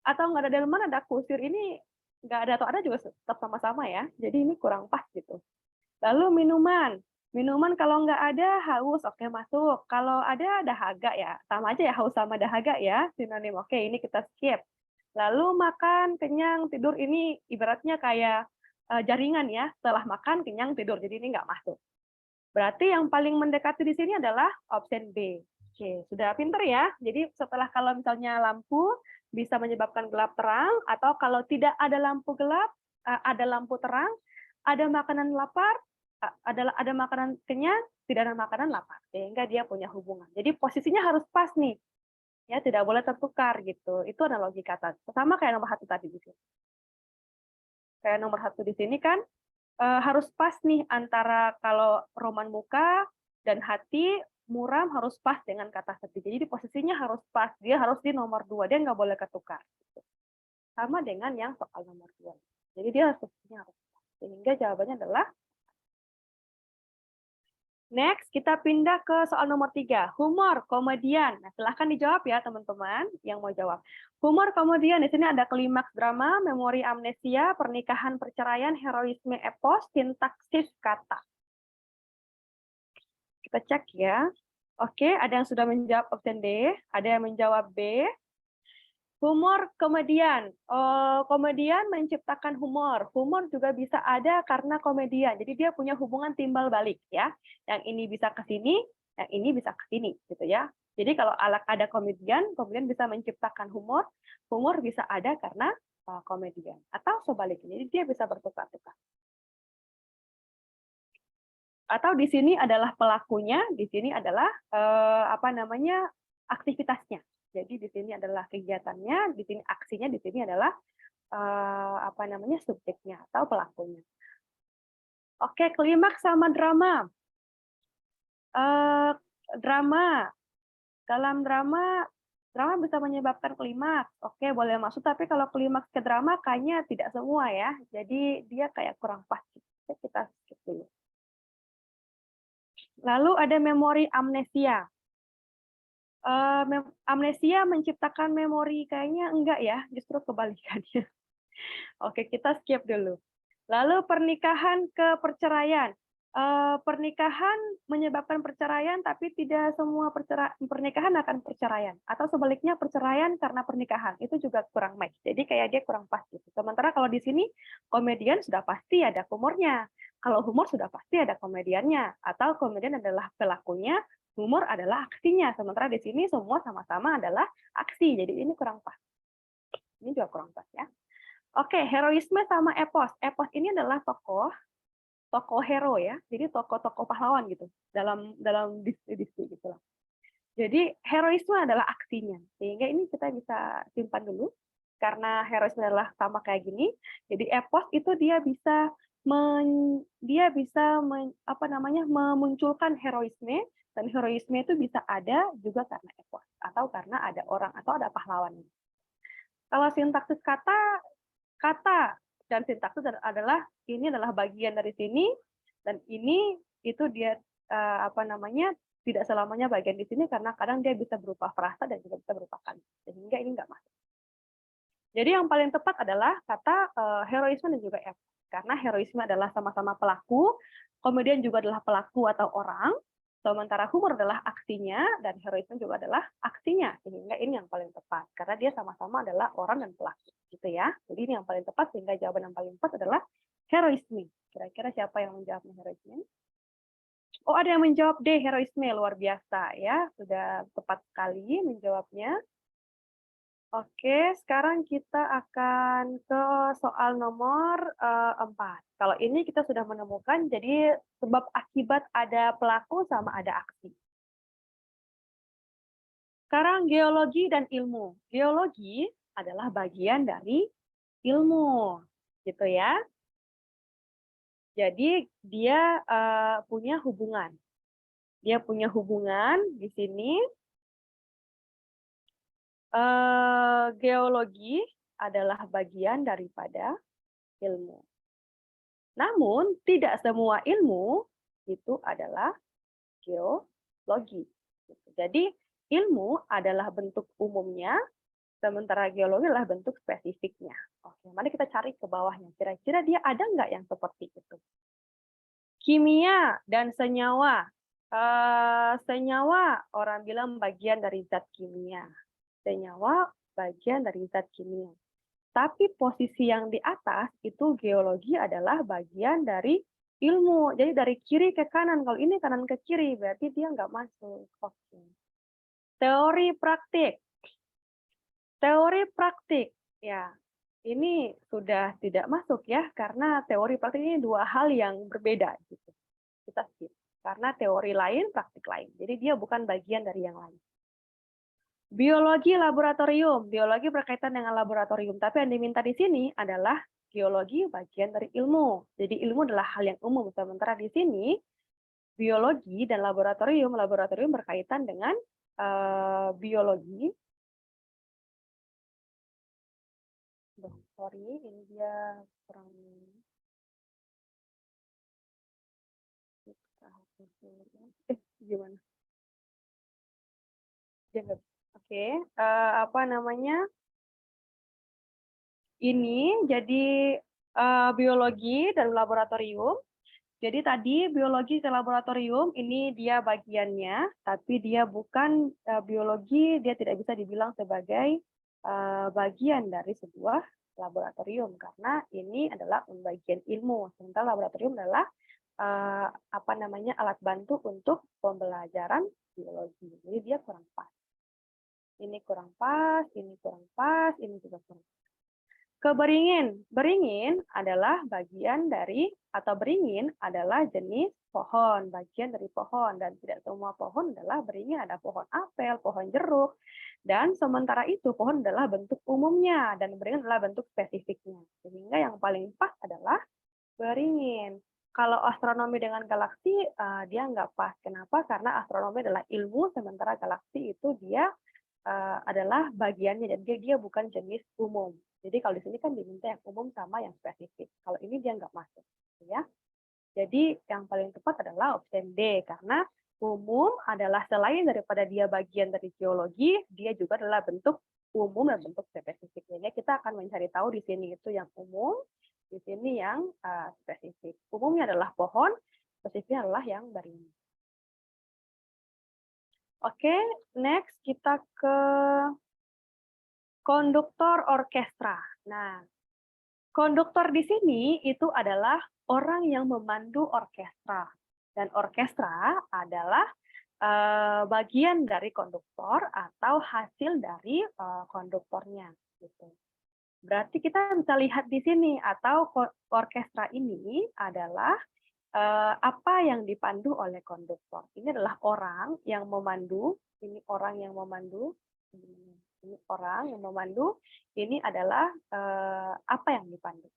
atau nggak ada delman, ada kusir, ini nggak ada atau ada juga tetap sama-sama ya. Jadi ini kurang pas gitu. Lalu minuman. Minuman kalau nggak ada haus, oke masuk. Kalau ada dahaga ya, sama aja ya haus sama dahaga ya, sinonim. Oke, ini kita skip. Lalu makan, kenyang, tidur, ini ibaratnya kayak jaringan ya, setelah makan, kenyang, tidur. Jadi ini nggak masuk. Berarti yang paling mendekati di sini adalah option B. Oke, sudah pinter ya. Jadi setelah kalau misalnya lampu bisa menyebabkan gelap terang, atau kalau tidak ada lampu gelap, ada lampu terang, ada makanan lapar, ada makanan kenyang, tidak ada makanan lapar, sehingga dia punya hubungan. Jadi posisinya harus pas nih, ya tidak boleh tertukar gitu. Itu analogi kata. Sama kayak nomor 1 tadi di sini. Kayak nomor 1 di sini kan harus pas nih antara kalau roman muka dan hati, muram harus pas dengan kata sedih. Jadi posisinya harus pas, dia harus di nomor 2, dia nggak boleh ketukar. Gitu. Sama dengan yang soal nomor 2. Jadi dia posisinya harus pas. Sehingga jawabannya adalah next, kita pindah ke soal nomor 3. Humor, komedian. Nah, silahkan dijawab ya, teman-teman yang mau jawab. Humor, komedian. Di sini ada klimaks drama, memori amnesia, pernikahan, perceraian, heroisme epos, sintaksis kata. Kita cek ya. Oke, ada yang sudah menjawab option D, ada yang menjawab B. Humor, komedian. Komedian menciptakan humor. Humor juga bisa ada karena komedian. Jadi dia punya hubungan timbal balik ya. Yang ini bisa ke sini, yang ini bisa ke sini gitu ya. Jadi kalau ada komedian, komedian bisa menciptakan humor. Humor bisa ada karena komedian atau sebaliknya. Jadi dia bisa bertukar-tukar. Atau di sini adalah pelakunya, di sini adalah aktivitasnya. Jadi di sini adalah kegiatannya, di sini aksinya, di sini adalah subjeknya atau pelakunya. Oke, klimaks sama drama. Drama. Dalam drama bisa menyebabkan klimaks. Oke, boleh masuk, tapi kalau klimaks ke drama kayaknya tidak semua ya. Jadi dia kayak kurang pas. Kita skip dulu. Lalu ada memori amnesia. Amnesia menciptakan memori, kayaknya enggak ya, justru kebalikannya. Oke, kita skip dulu. Lalu pernikahan ke perceraian. Pernikahan menyebabkan perceraian, tapi tidak semua pernikahan akan perceraian. Atau sebaliknya perceraian karena pernikahan. Itu juga kurang match. Jadi kayak dia kurang pas gitu. Sementara kalau di sini komedian sudah pasti ada humornya. Kalau humor sudah pasti ada komediannya. Atau komedian adalah pelakunya, humor adalah aksinya. Sementara di sini semua sama-sama adalah aksi. Jadi ini kurang pas. Ini juga kurang pas ya. Oke, heroisme sama epos. Epos ini adalah tokoh hero ya. Jadi tokoh-tokoh pahlawan gitu dalam diksi gitu lah. Jadi heroisme adalah aksinya. Sehingga ini kita bisa simpan dulu karena heroisme adalah sama kayak gini. Jadi epos itu dia bisa memunculkan heroisme, dan heroisme itu bisa ada juga karena epos atau karena ada orang atau ada pahlawan. Kalau sintaksis kata dan sintaksis adalah bagian dari sini, dan ini itu dia tidak selamanya bagian di sini karena kadang dia bisa berupa frasa dan juga bisa berupa kalimat, sehingga ini nggak masuk. Jadi yang paling tepat adalah kata heroisme dan juga epos, karena heroisme adalah sama-sama pelaku, kemudian juga adalah pelaku atau orang, sementara humor adalah aksinya, dan heroisme juga adalah aksinya, sehingga ini yang paling tepat, karena dia sama-sama adalah orang dan pelaku, gitu ya. Jadi ini yang paling tepat, sehingga jawaban yang paling tepat adalah heroisme. Kira-kira siapa yang menjawab heroisme? Oh, ada yang menjawab D, heroisme, luar biasa ya, sudah tepat sekali menjawabnya. Oke, sekarang kita akan ke soal nomor 4. Kalau ini kita sudah menemukan, jadi sebab akibat ada pelaku sama ada aksi. Sekarang geologi dan ilmu. Geologi adalah bagian dari ilmu, gitu ya. Jadi dia punya hubungan. Dia punya hubungan di sini. Geologi adalah bagian daripada ilmu. Namun, tidak semua ilmu itu adalah geologi. Jadi, ilmu adalah bentuk umumnya, sementara geologi adalah bentuk spesifiknya. Oke, mari kita cari ke bawahnya. Kira-kira dia ada nggak yang seperti itu? Kimia dan senyawa. Senyawa orang bilang bagian dari zat kimia. Senyawa bagian dari zat kimia. Tapi posisi yang di atas itu geologi adalah bagian dari ilmu. Jadi dari kiri ke kanan. Kalau ini kanan ke kiri, berarti dia nggak masuk. Oke. Teori praktik. Teori praktik. Ya, ini sudah tidak masuk ya, karena teori praktik ini dua hal yang berbeda. Gitu. Kita skip. Karena teori lain, praktik lain. Jadi dia bukan bagian dari yang lain. Biologi laboratorium. Biologi berkaitan dengan laboratorium. Tapi yang diminta di sini adalah geologi bagian dari ilmu. Jadi ilmu adalah hal yang umum. Sementara di sini biologi dan laboratorium. Laboratorium berkaitan dengan biologi. Sorry, ini dia kurang. Gimana? Oke, apa namanya? Ini jadi biologi dan laboratorium. Jadi tadi biologi ke laboratorium ini dia bagiannya, tapi dia bukan biologi, dia tidak bisa dibilang sebagai bagian dari sebuah laboratorium karena ini adalah bagian ilmu. Sementara laboratorium adalah apa namanya alat bantu untuk pembelajaran biologi. Jadi dia kurang pas. Ini kurang pas, ini kurang pas, ini juga kurang pas. Keberingin. Beringin adalah bagian dari, atau beringin adalah jenis pohon, bagian dari pohon. Dan tidak semua pohon adalah beringin, ada pohon apel, pohon jeruk. Dan sementara itu pohon adalah bentuk umumnya, dan beringin adalah bentuk spesifiknya. Sehingga yang paling pas adalah beringin. Kalau astronomi dengan galaksi, dia nggak pas. Kenapa? Karena astronomi adalah ilmu, sementara galaksi itu dia adalah bagiannya, dan dia bukan jenis umum. Jadi kalau di sini kan diminta yang umum sama yang spesifik. Kalau ini dia nggak masuk, ya. Jadi yang paling tepat adalah option D karena umum adalah selain daripada dia bagian dari geologi, dia juga adalah bentuk umum dan bentuk spesifik. Jadi kita akan mencari tahu di sini itu yang umum, di sini yang spesifik. Umumnya adalah pohon, spesifiknya adalah yang beringin. Oke, next kita ke konduktor orkestra. Nah, konduktor di sini itu adalah orang yang memandu orkestra. Dan orkestra adalah bagian dari konduktor atau hasil dari konduktornya. Gitu. Berarti kita bisa lihat di sini, atau orkestra ini adalah apa yang dipandu oleh konduktor. Ini adalah orang yang memandu, ini orang yang memandu, ini orang yang memandu, ini adalah apa yang dipandu.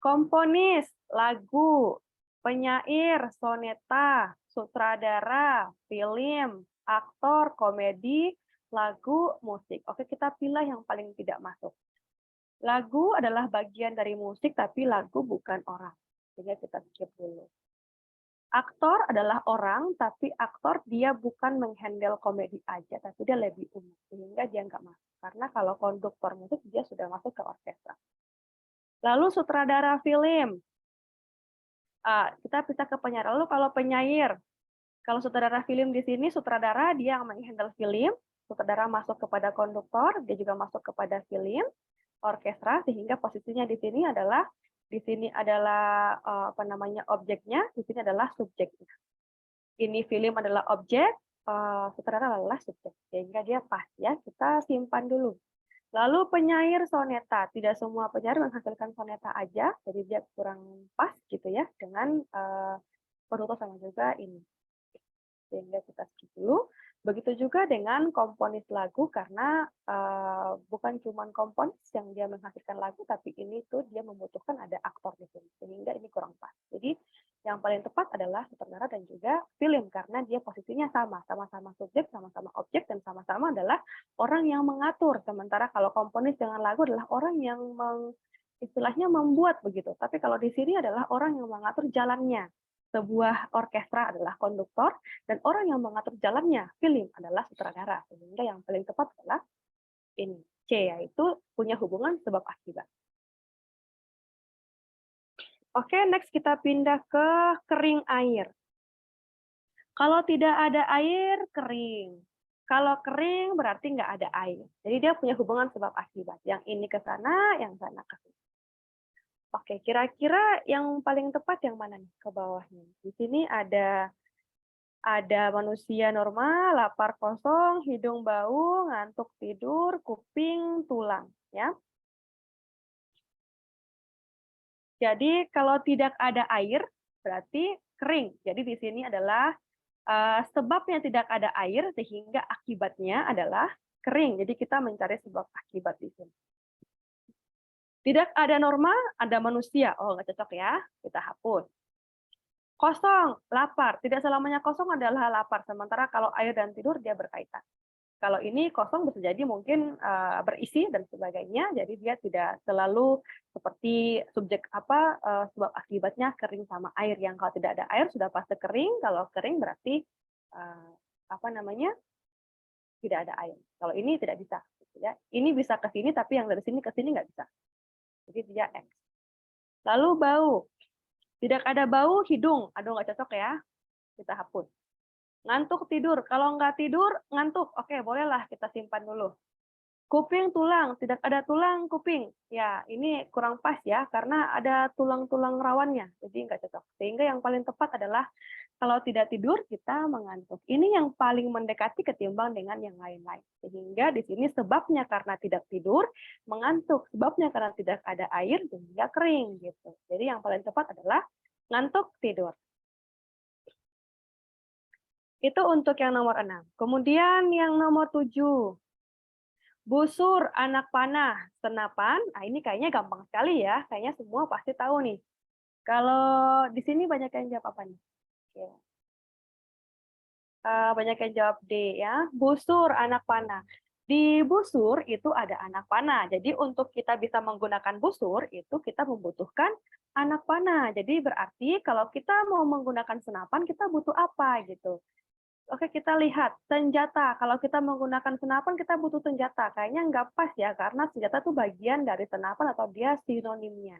Komponis, lagu, penyair, soneta, sutradara, film, aktor, komedi, lagu, musik. Oke, kita pilih yang paling tidak masuk. Lagu adalah bagian dari musik, tapi lagu bukan orang. Jadi kita skip dulu. Aktor adalah orang, tapi aktor dia bukan menghandle komedi aja, tapi dia lebih umum, sehingga dia nggak masuk. Karena kalau konduktor musik, dia sudah masuk ke orkestra. Lalu sutradara film, kita bisa ke penyair. Lalu kalau penyair, kalau sutradara film di sini, sutradara dia yang menghandle film, sutradara masuk kepada konduktor, dia juga masuk kepada film, orkestra, sehingga posisinya di sini adalah apa namanya objeknya, di sini adalah subjeknya. Ini film adalah objek, sutradara adalah subjek, sehingga dia pas ya. Kita simpan dulu. Lalu penyair soneta, tidak semua penyair menghasilkan soneta aja, jadi dia kurang pas gitu ya dengan konduktor sama juga ini. Sehingga kita skip dulu. Begitu juga dengan komponis lagu, karena bukan cuma komponis yang dia menghasilkan lagu, tapi ini tuh dia membutuhkan ada aktor di sini, sehingga ini kurang pas. Jadi Yang paling tepat adalah sutradara dan juga film karena dia posisinya sama-sama subjek, sama-sama objek, dan sama-sama adalah orang yang mengatur. Sementara kalau komponis dengan lagu adalah orang yang istilahnya membuat begitu. Tapi kalau di sini adalah orang yang mengatur jalannya. Sebuah orkestra adalah konduktor dan orang yang mengatur jalannya film adalah sutradara. Sehingga yang paling tepat adalah ini C, yaitu punya hubungan sebab akibat. Oke, next kita pindah ke kering air. Kalau tidak ada air, kering. Kalau kering berarti nggak ada air. Jadi dia punya hubungan sebab akibat. Yang ini ke sana, yang sana ke sini. Oke, kira-kira yang paling tepat yang mana nih ke bawahnya? Di sini ada manusia normal, lapar kosong, hidung bau, ngantuk tidur, kuping, tulang. Ya. Jadi kalau tidak ada air, berarti kering. Jadi di sini adalah sebabnya tidak ada air, sehingga akibatnya adalah kering. Jadi kita mencari sebab akibat di sini. Tidak ada norma, ada manusia. Oh, nggak cocok ya, kita hapus. Kosong, lapar. Tidak selamanya kosong adalah lapar. Sementara kalau air dan tidur, dia berkaitan. Kalau ini kosong bisa jadi mungkin berisi dan sebagainya, jadi dia tidak selalu seperti subjek sebab akibatnya kering sama air. Yang kalau tidak ada air sudah pasti kering, kalau kering berarti tidak ada air. Kalau ini tidak bisa, gitu ya. Ini bisa ke sini, tapi yang dari sini ke sini nggak bisa. Jadi dia X. Lalu bau, tidak ada bau hidung, aduh nggak cocok ya, kita hapus. Ngantuk tidur, kalau nggak tidur ngantuk, oke bolehlah kita simpan dulu. Kuping tulang, tidak ada tulang kuping. Ya, ini kurang pas ya, karena ada tulang-tulang rawannya, jadi nggak cocok. Sehingga yang paling tepat adalah kalau tidak tidur, kita mengantuk. Ini yang paling mendekati ketimbang dengan yang lain-lain. Sehingga di sini sebabnya karena tidak tidur, mengantuk. Sebabnya karena tidak ada air, sehingga kering. Gitu. Jadi yang paling tepat adalah ngantuk tidur. Itu untuk yang nomor 6. Kemudian yang nomor 7. Busur, anak panah, senapan. Nah, ini kayaknya gampang sekali ya. Kayaknya semua pasti tahu nih. Kalau di sini banyak yang jawab apa nih? Banyak yang jawab D ya. Busur, anak panah. Di busur itu ada anak panah. Jadi untuk kita bisa menggunakan busur, itu kita membutuhkan anak panah. Jadi berarti kalau kita mau menggunakan senapan, kita butuh apa gitu. Oke, kita lihat senjata. Kalau kita menggunakan senapan, kita butuh senjata. Kayaknya nggak pas ya, karena senjata itu bagian dari senapan atau dia sinonimnya.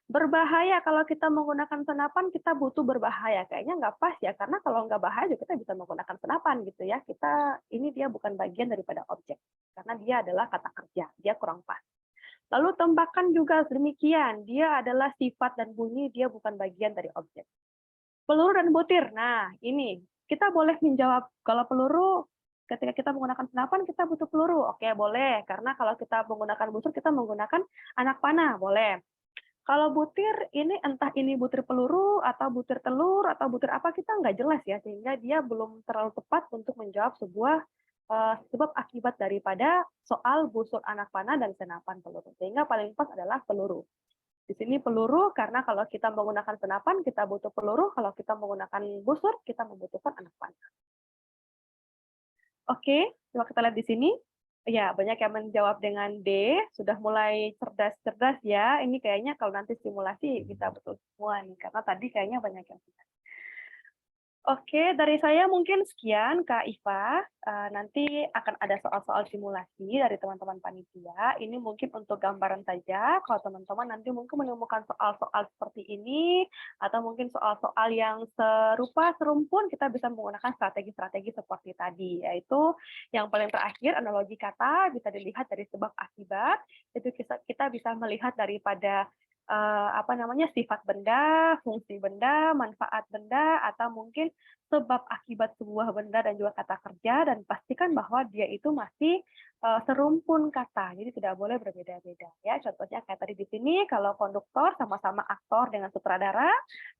Berbahaya, kalau kita menggunakan senapan, kita butuh berbahaya. Kayaknya nggak pas ya, karena kalau nggak bahaya juga kita bisa menggunakan senapan gitu ya. Ini dia bukan bagian daripada objek, karena dia adalah kata kerja, dia kurang pas. Lalu tembakan juga demikian, dia adalah sifat dan bunyi, dia bukan bagian dari objek. Peluru dan butir, nah ini, kita boleh menjawab kalau peluru, ketika kita menggunakan senapan, kita butuh peluru. Oke, boleh, karena kalau kita menggunakan busur, kita menggunakan anak panah, boleh. Kalau butir, ini entah ini butir peluru, atau butir telur, atau butir apa, kita nggak jelas ya, sehingga dia belum terlalu tepat untuk menjawab sebuah sebab akibat daripada soal busur anak panah dan senapan peluru. Sehingga paling pas adalah peluru. Di sini peluru, karena kalau kita menggunakan senapan, kita butuh peluru, kalau kita menggunakan busur, kita membutuhkan anak panah. Oke, coba kita lihat di sini. Ya, banyak yang menjawab dengan D, sudah mulai cerdas-cerdas ya. Ini kayaknya kalau nanti simulasi bisa betul semua nih, karena tadi kayaknya banyak yang benar. Oke, dari saya mungkin sekian, Kak Iva. Nanti akan ada soal-soal simulasi dari teman-teman panitia. Ini mungkin untuk gambaran saja. Kalau teman-teman nanti mungkin menemukan soal-soal seperti ini, atau mungkin soal-soal yang serupa, serumpun, kita bisa menggunakan strategi-strategi seperti tadi. Yaitu yang paling terakhir, analogi kata, bisa dilihat dari sebab akibat. Itu kita bisa melihat daripada sifat benda, fungsi benda, manfaat benda, atau mungkin sebab akibat sebuah benda dan juga kata kerja, dan pastikan bahwa dia itu masih serumpun kata, jadi tidak boleh berbeda-beda ya. Contohnya kayak tadi di sini, kalau konduktor sama-sama aktor dengan sutradara,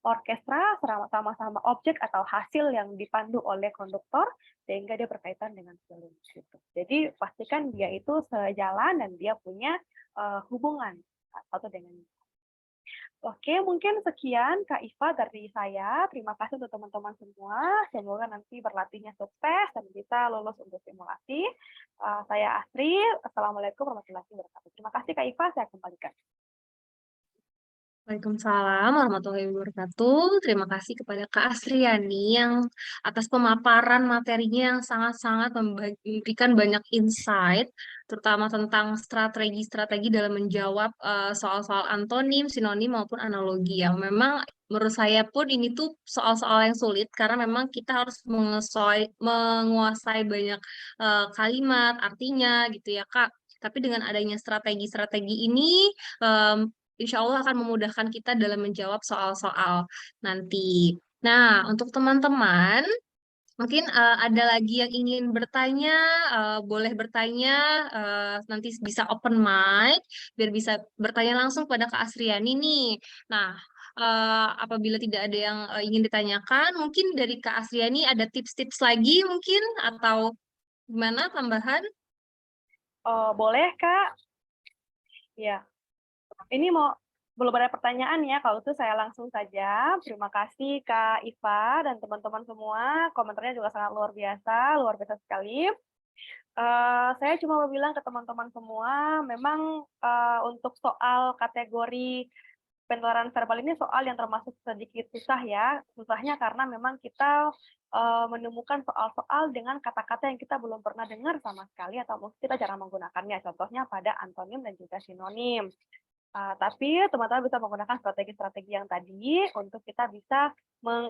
orkestra sama-sama objek atau hasil yang dipandu oleh konduktor, sehingga dia berkaitan dengan film. Gitu. Jadi pastikan dia itu sejalan dan dia punya hubungan atau dengan Oke, mungkin sekian Kak Iva dari saya. Terima kasih untuk teman-teman semua. Semoga nanti berlatihnya sukses dan bisa lolos untuk simulasi. Saya Astri. Assalamualaikum warahmatullahi wabarakatuh. Terima kasih Kak Iva, saya kembalikan. Waalaikumsalam warahmatullahi wabarakatuh. Terima kasih kepada Kak Asriani yang atas pemaparan materinya yang sangat-sangat memberikan banyak insight, terutama tentang strategi-strategi dalam menjawab soal-soal antonim, sinonim maupun analogi. Yang memang menurut saya pun ini tuh soal-soal yang sulit karena memang kita harus menguasai banyak kalimat, artinya gitu ya Kak. Tapi dengan adanya strategi-strategi ini, insya Allah akan memudahkan kita dalam menjawab soal-soal nanti. Nah, untuk teman-teman, mungkin ada lagi yang ingin bertanya, boleh bertanya, nanti bisa open mic, biar bisa bertanya langsung pada Kak Asriani nih. Nah, apabila tidak ada yang ingin ditanyakan, mungkin dari Kak Asriani ada tips-tips lagi mungkin, atau gimana tambahan? Boleh Kak? Ya, ini belum ada pertanyaan ya, kalau itu saya langsung saja. Terima kasih Kak Iva dan teman-teman semua, komentarnya juga sangat luar biasa sekali. Saya cuma mau bilang ke teman-teman semua, memang untuk soal kategori penularan verbal ini soal yang termasuk sedikit susah ya. Susahnya karena memang kita menemukan soal-soal dengan kata-kata yang kita belum pernah dengar sama sekali atau mungkin kita jarang menggunakannya. Contohnya pada antonim dan juga sinonim. Tapi teman-teman bisa menggunakan strategi-strategi yang tadi untuk kita bisa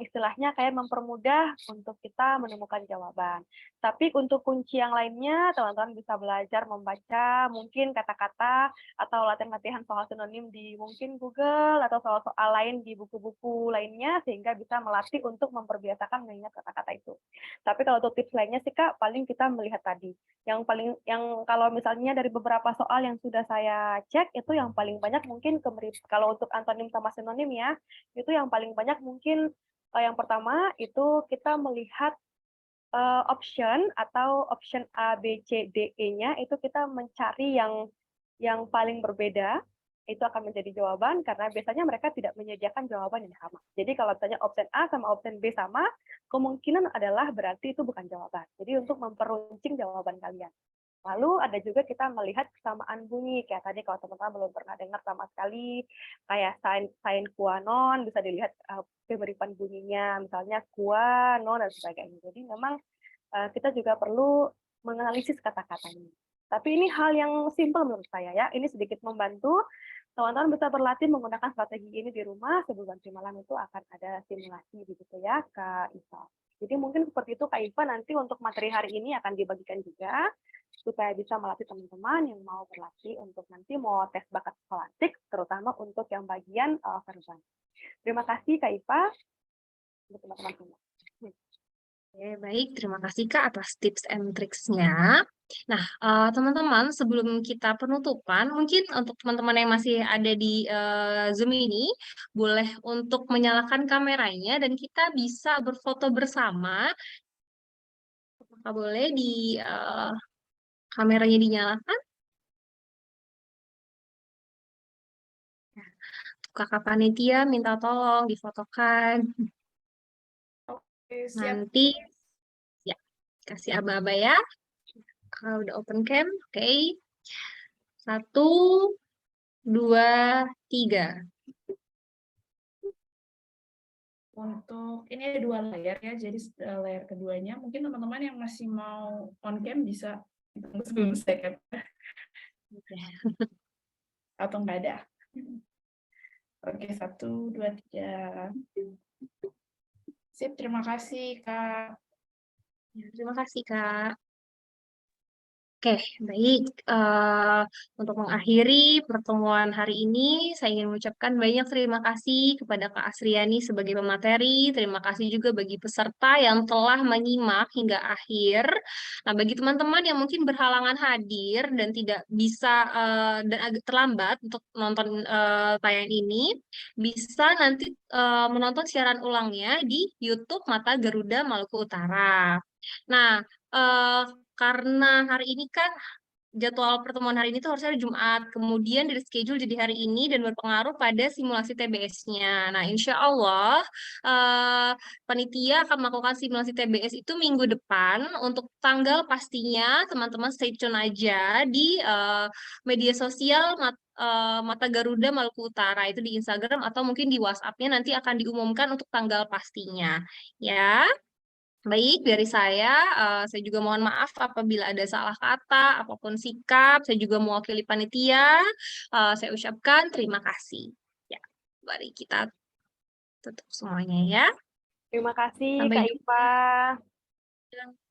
istilahnya kayak mempermudah untuk kita menemukan jawaban. Tapi untuk kunci yang lainnya, teman-teman bisa belajar membaca mungkin kata-kata atau latihan-latihan soal sinonim di mungkin Google atau soal-soal lain di buku-buku lainnya sehingga bisa melatih untuk memperbiasakan mengingat kata-kata itu. Tapi kalau untuk tips lainnya sih Kak, paling kita melihat tadi yang kalau misalnya dari beberapa soal yang sudah saya cek itu yang paling banyak mungkin kalau untuk antonim sama sinonim ya, itu yang paling banyak mungkin yang pertama itu kita melihat option atau option A, B, C, D, E-nya itu kita mencari yang paling berbeda, itu akan menjadi jawaban karena biasanya mereka tidak menyediakan jawaban yang sama. Jadi kalau misalnya option A sama option B sama, kemungkinan adalah berarti itu bukan jawaban. Jadi untuk memperuncing jawaban kalian. Lalu ada juga kita melihat kesamaan bunyi, kayak tadi kalau teman-teman belum pernah dengar sama sekali, kayak sin kuanon, bisa dilihat pemiripan bunyinya, misalnya kuanon dan sebagainya. Jadi memang kita juga perlu menganalisis kata-katanya. Tapi ini hal yang simpel menurut saya ya, ini sedikit membantu, teman-teman bisa berlatih menggunakan strategi ini di rumah, sebelum nanti malam itu akan ada simulasi begitu ya, Kak Iva. Jadi mungkin seperti itu Kak Iva, nanti untuk materi hari ini akan dibagikan juga, supaya bisa melatih teman-teman yang mau berlatih untuk nanti mau tes bakat skolastik, terutama untuk yang bagian verbal. Terima kasih Kak Iva, untuk teman-teman semua. Oke, baik, terima kasih Kak atas tips and tricksnya. Nah, teman-teman, sebelum kita penutupan, mungkin untuk teman-teman yang masih ada di Zoom ini, boleh untuk menyalakan kameranya dan kita bisa berfoto bersama. Apakah boleh di kameranya dinyalakan? Kakak panitia minta tolong difotokan. Oke, siap. Nanti, ya, kasih aba-aba ya. Kalau udah open cam, oke. 1, 2, 3. Untuk ini ada 2 layar ya, jadi layar keduanya mungkin teman-teman yang masih mau on cam bisa ditunggu sebelum saya capture atau nggak ada. Oke, 1, 2, 3. Sip, terima kasih Kak. Ya, terima kasih, Kak. Oke, baik. Untuk mengakhiri pertemuan hari ini, saya ingin mengucapkan banyak terima kasih kepada Kak Asriani sebagai pemateri. Terima kasih juga bagi peserta yang telah menyimak hingga akhir. Nah, bagi teman-teman yang mungkin berhalangan hadir dan tidak bisa dan agak terlambat untuk menonton tayangan ini, bisa nanti menonton siaran ulangnya di YouTube Mata Garuda Maluku Utara. Nah, karena hari ini kan jadwal pertemuan hari ini tuh harusnya hari Jumat, kemudian dari schedule jadi hari ini dan berpengaruh pada simulasi TBS-nya. Nah, insya Allah panitia akan melakukan simulasi TBS itu minggu depan. Untuk tanggal pastinya teman-teman stay tune aja di media sosial Mata Garuda Maluku Utara, itu di Instagram atau mungkin di WhatsApp-nya nanti akan diumumkan untuk tanggal pastinya. Ya. Baik, dari saya juga mohon maaf apabila ada salah kata, apapun sikap, saya juga mewakili panitia, saya ucapkan terima kasih. Ya, mari kita tutup semuanya ya. Terima kasih Sampai Kak jumpa. Iva.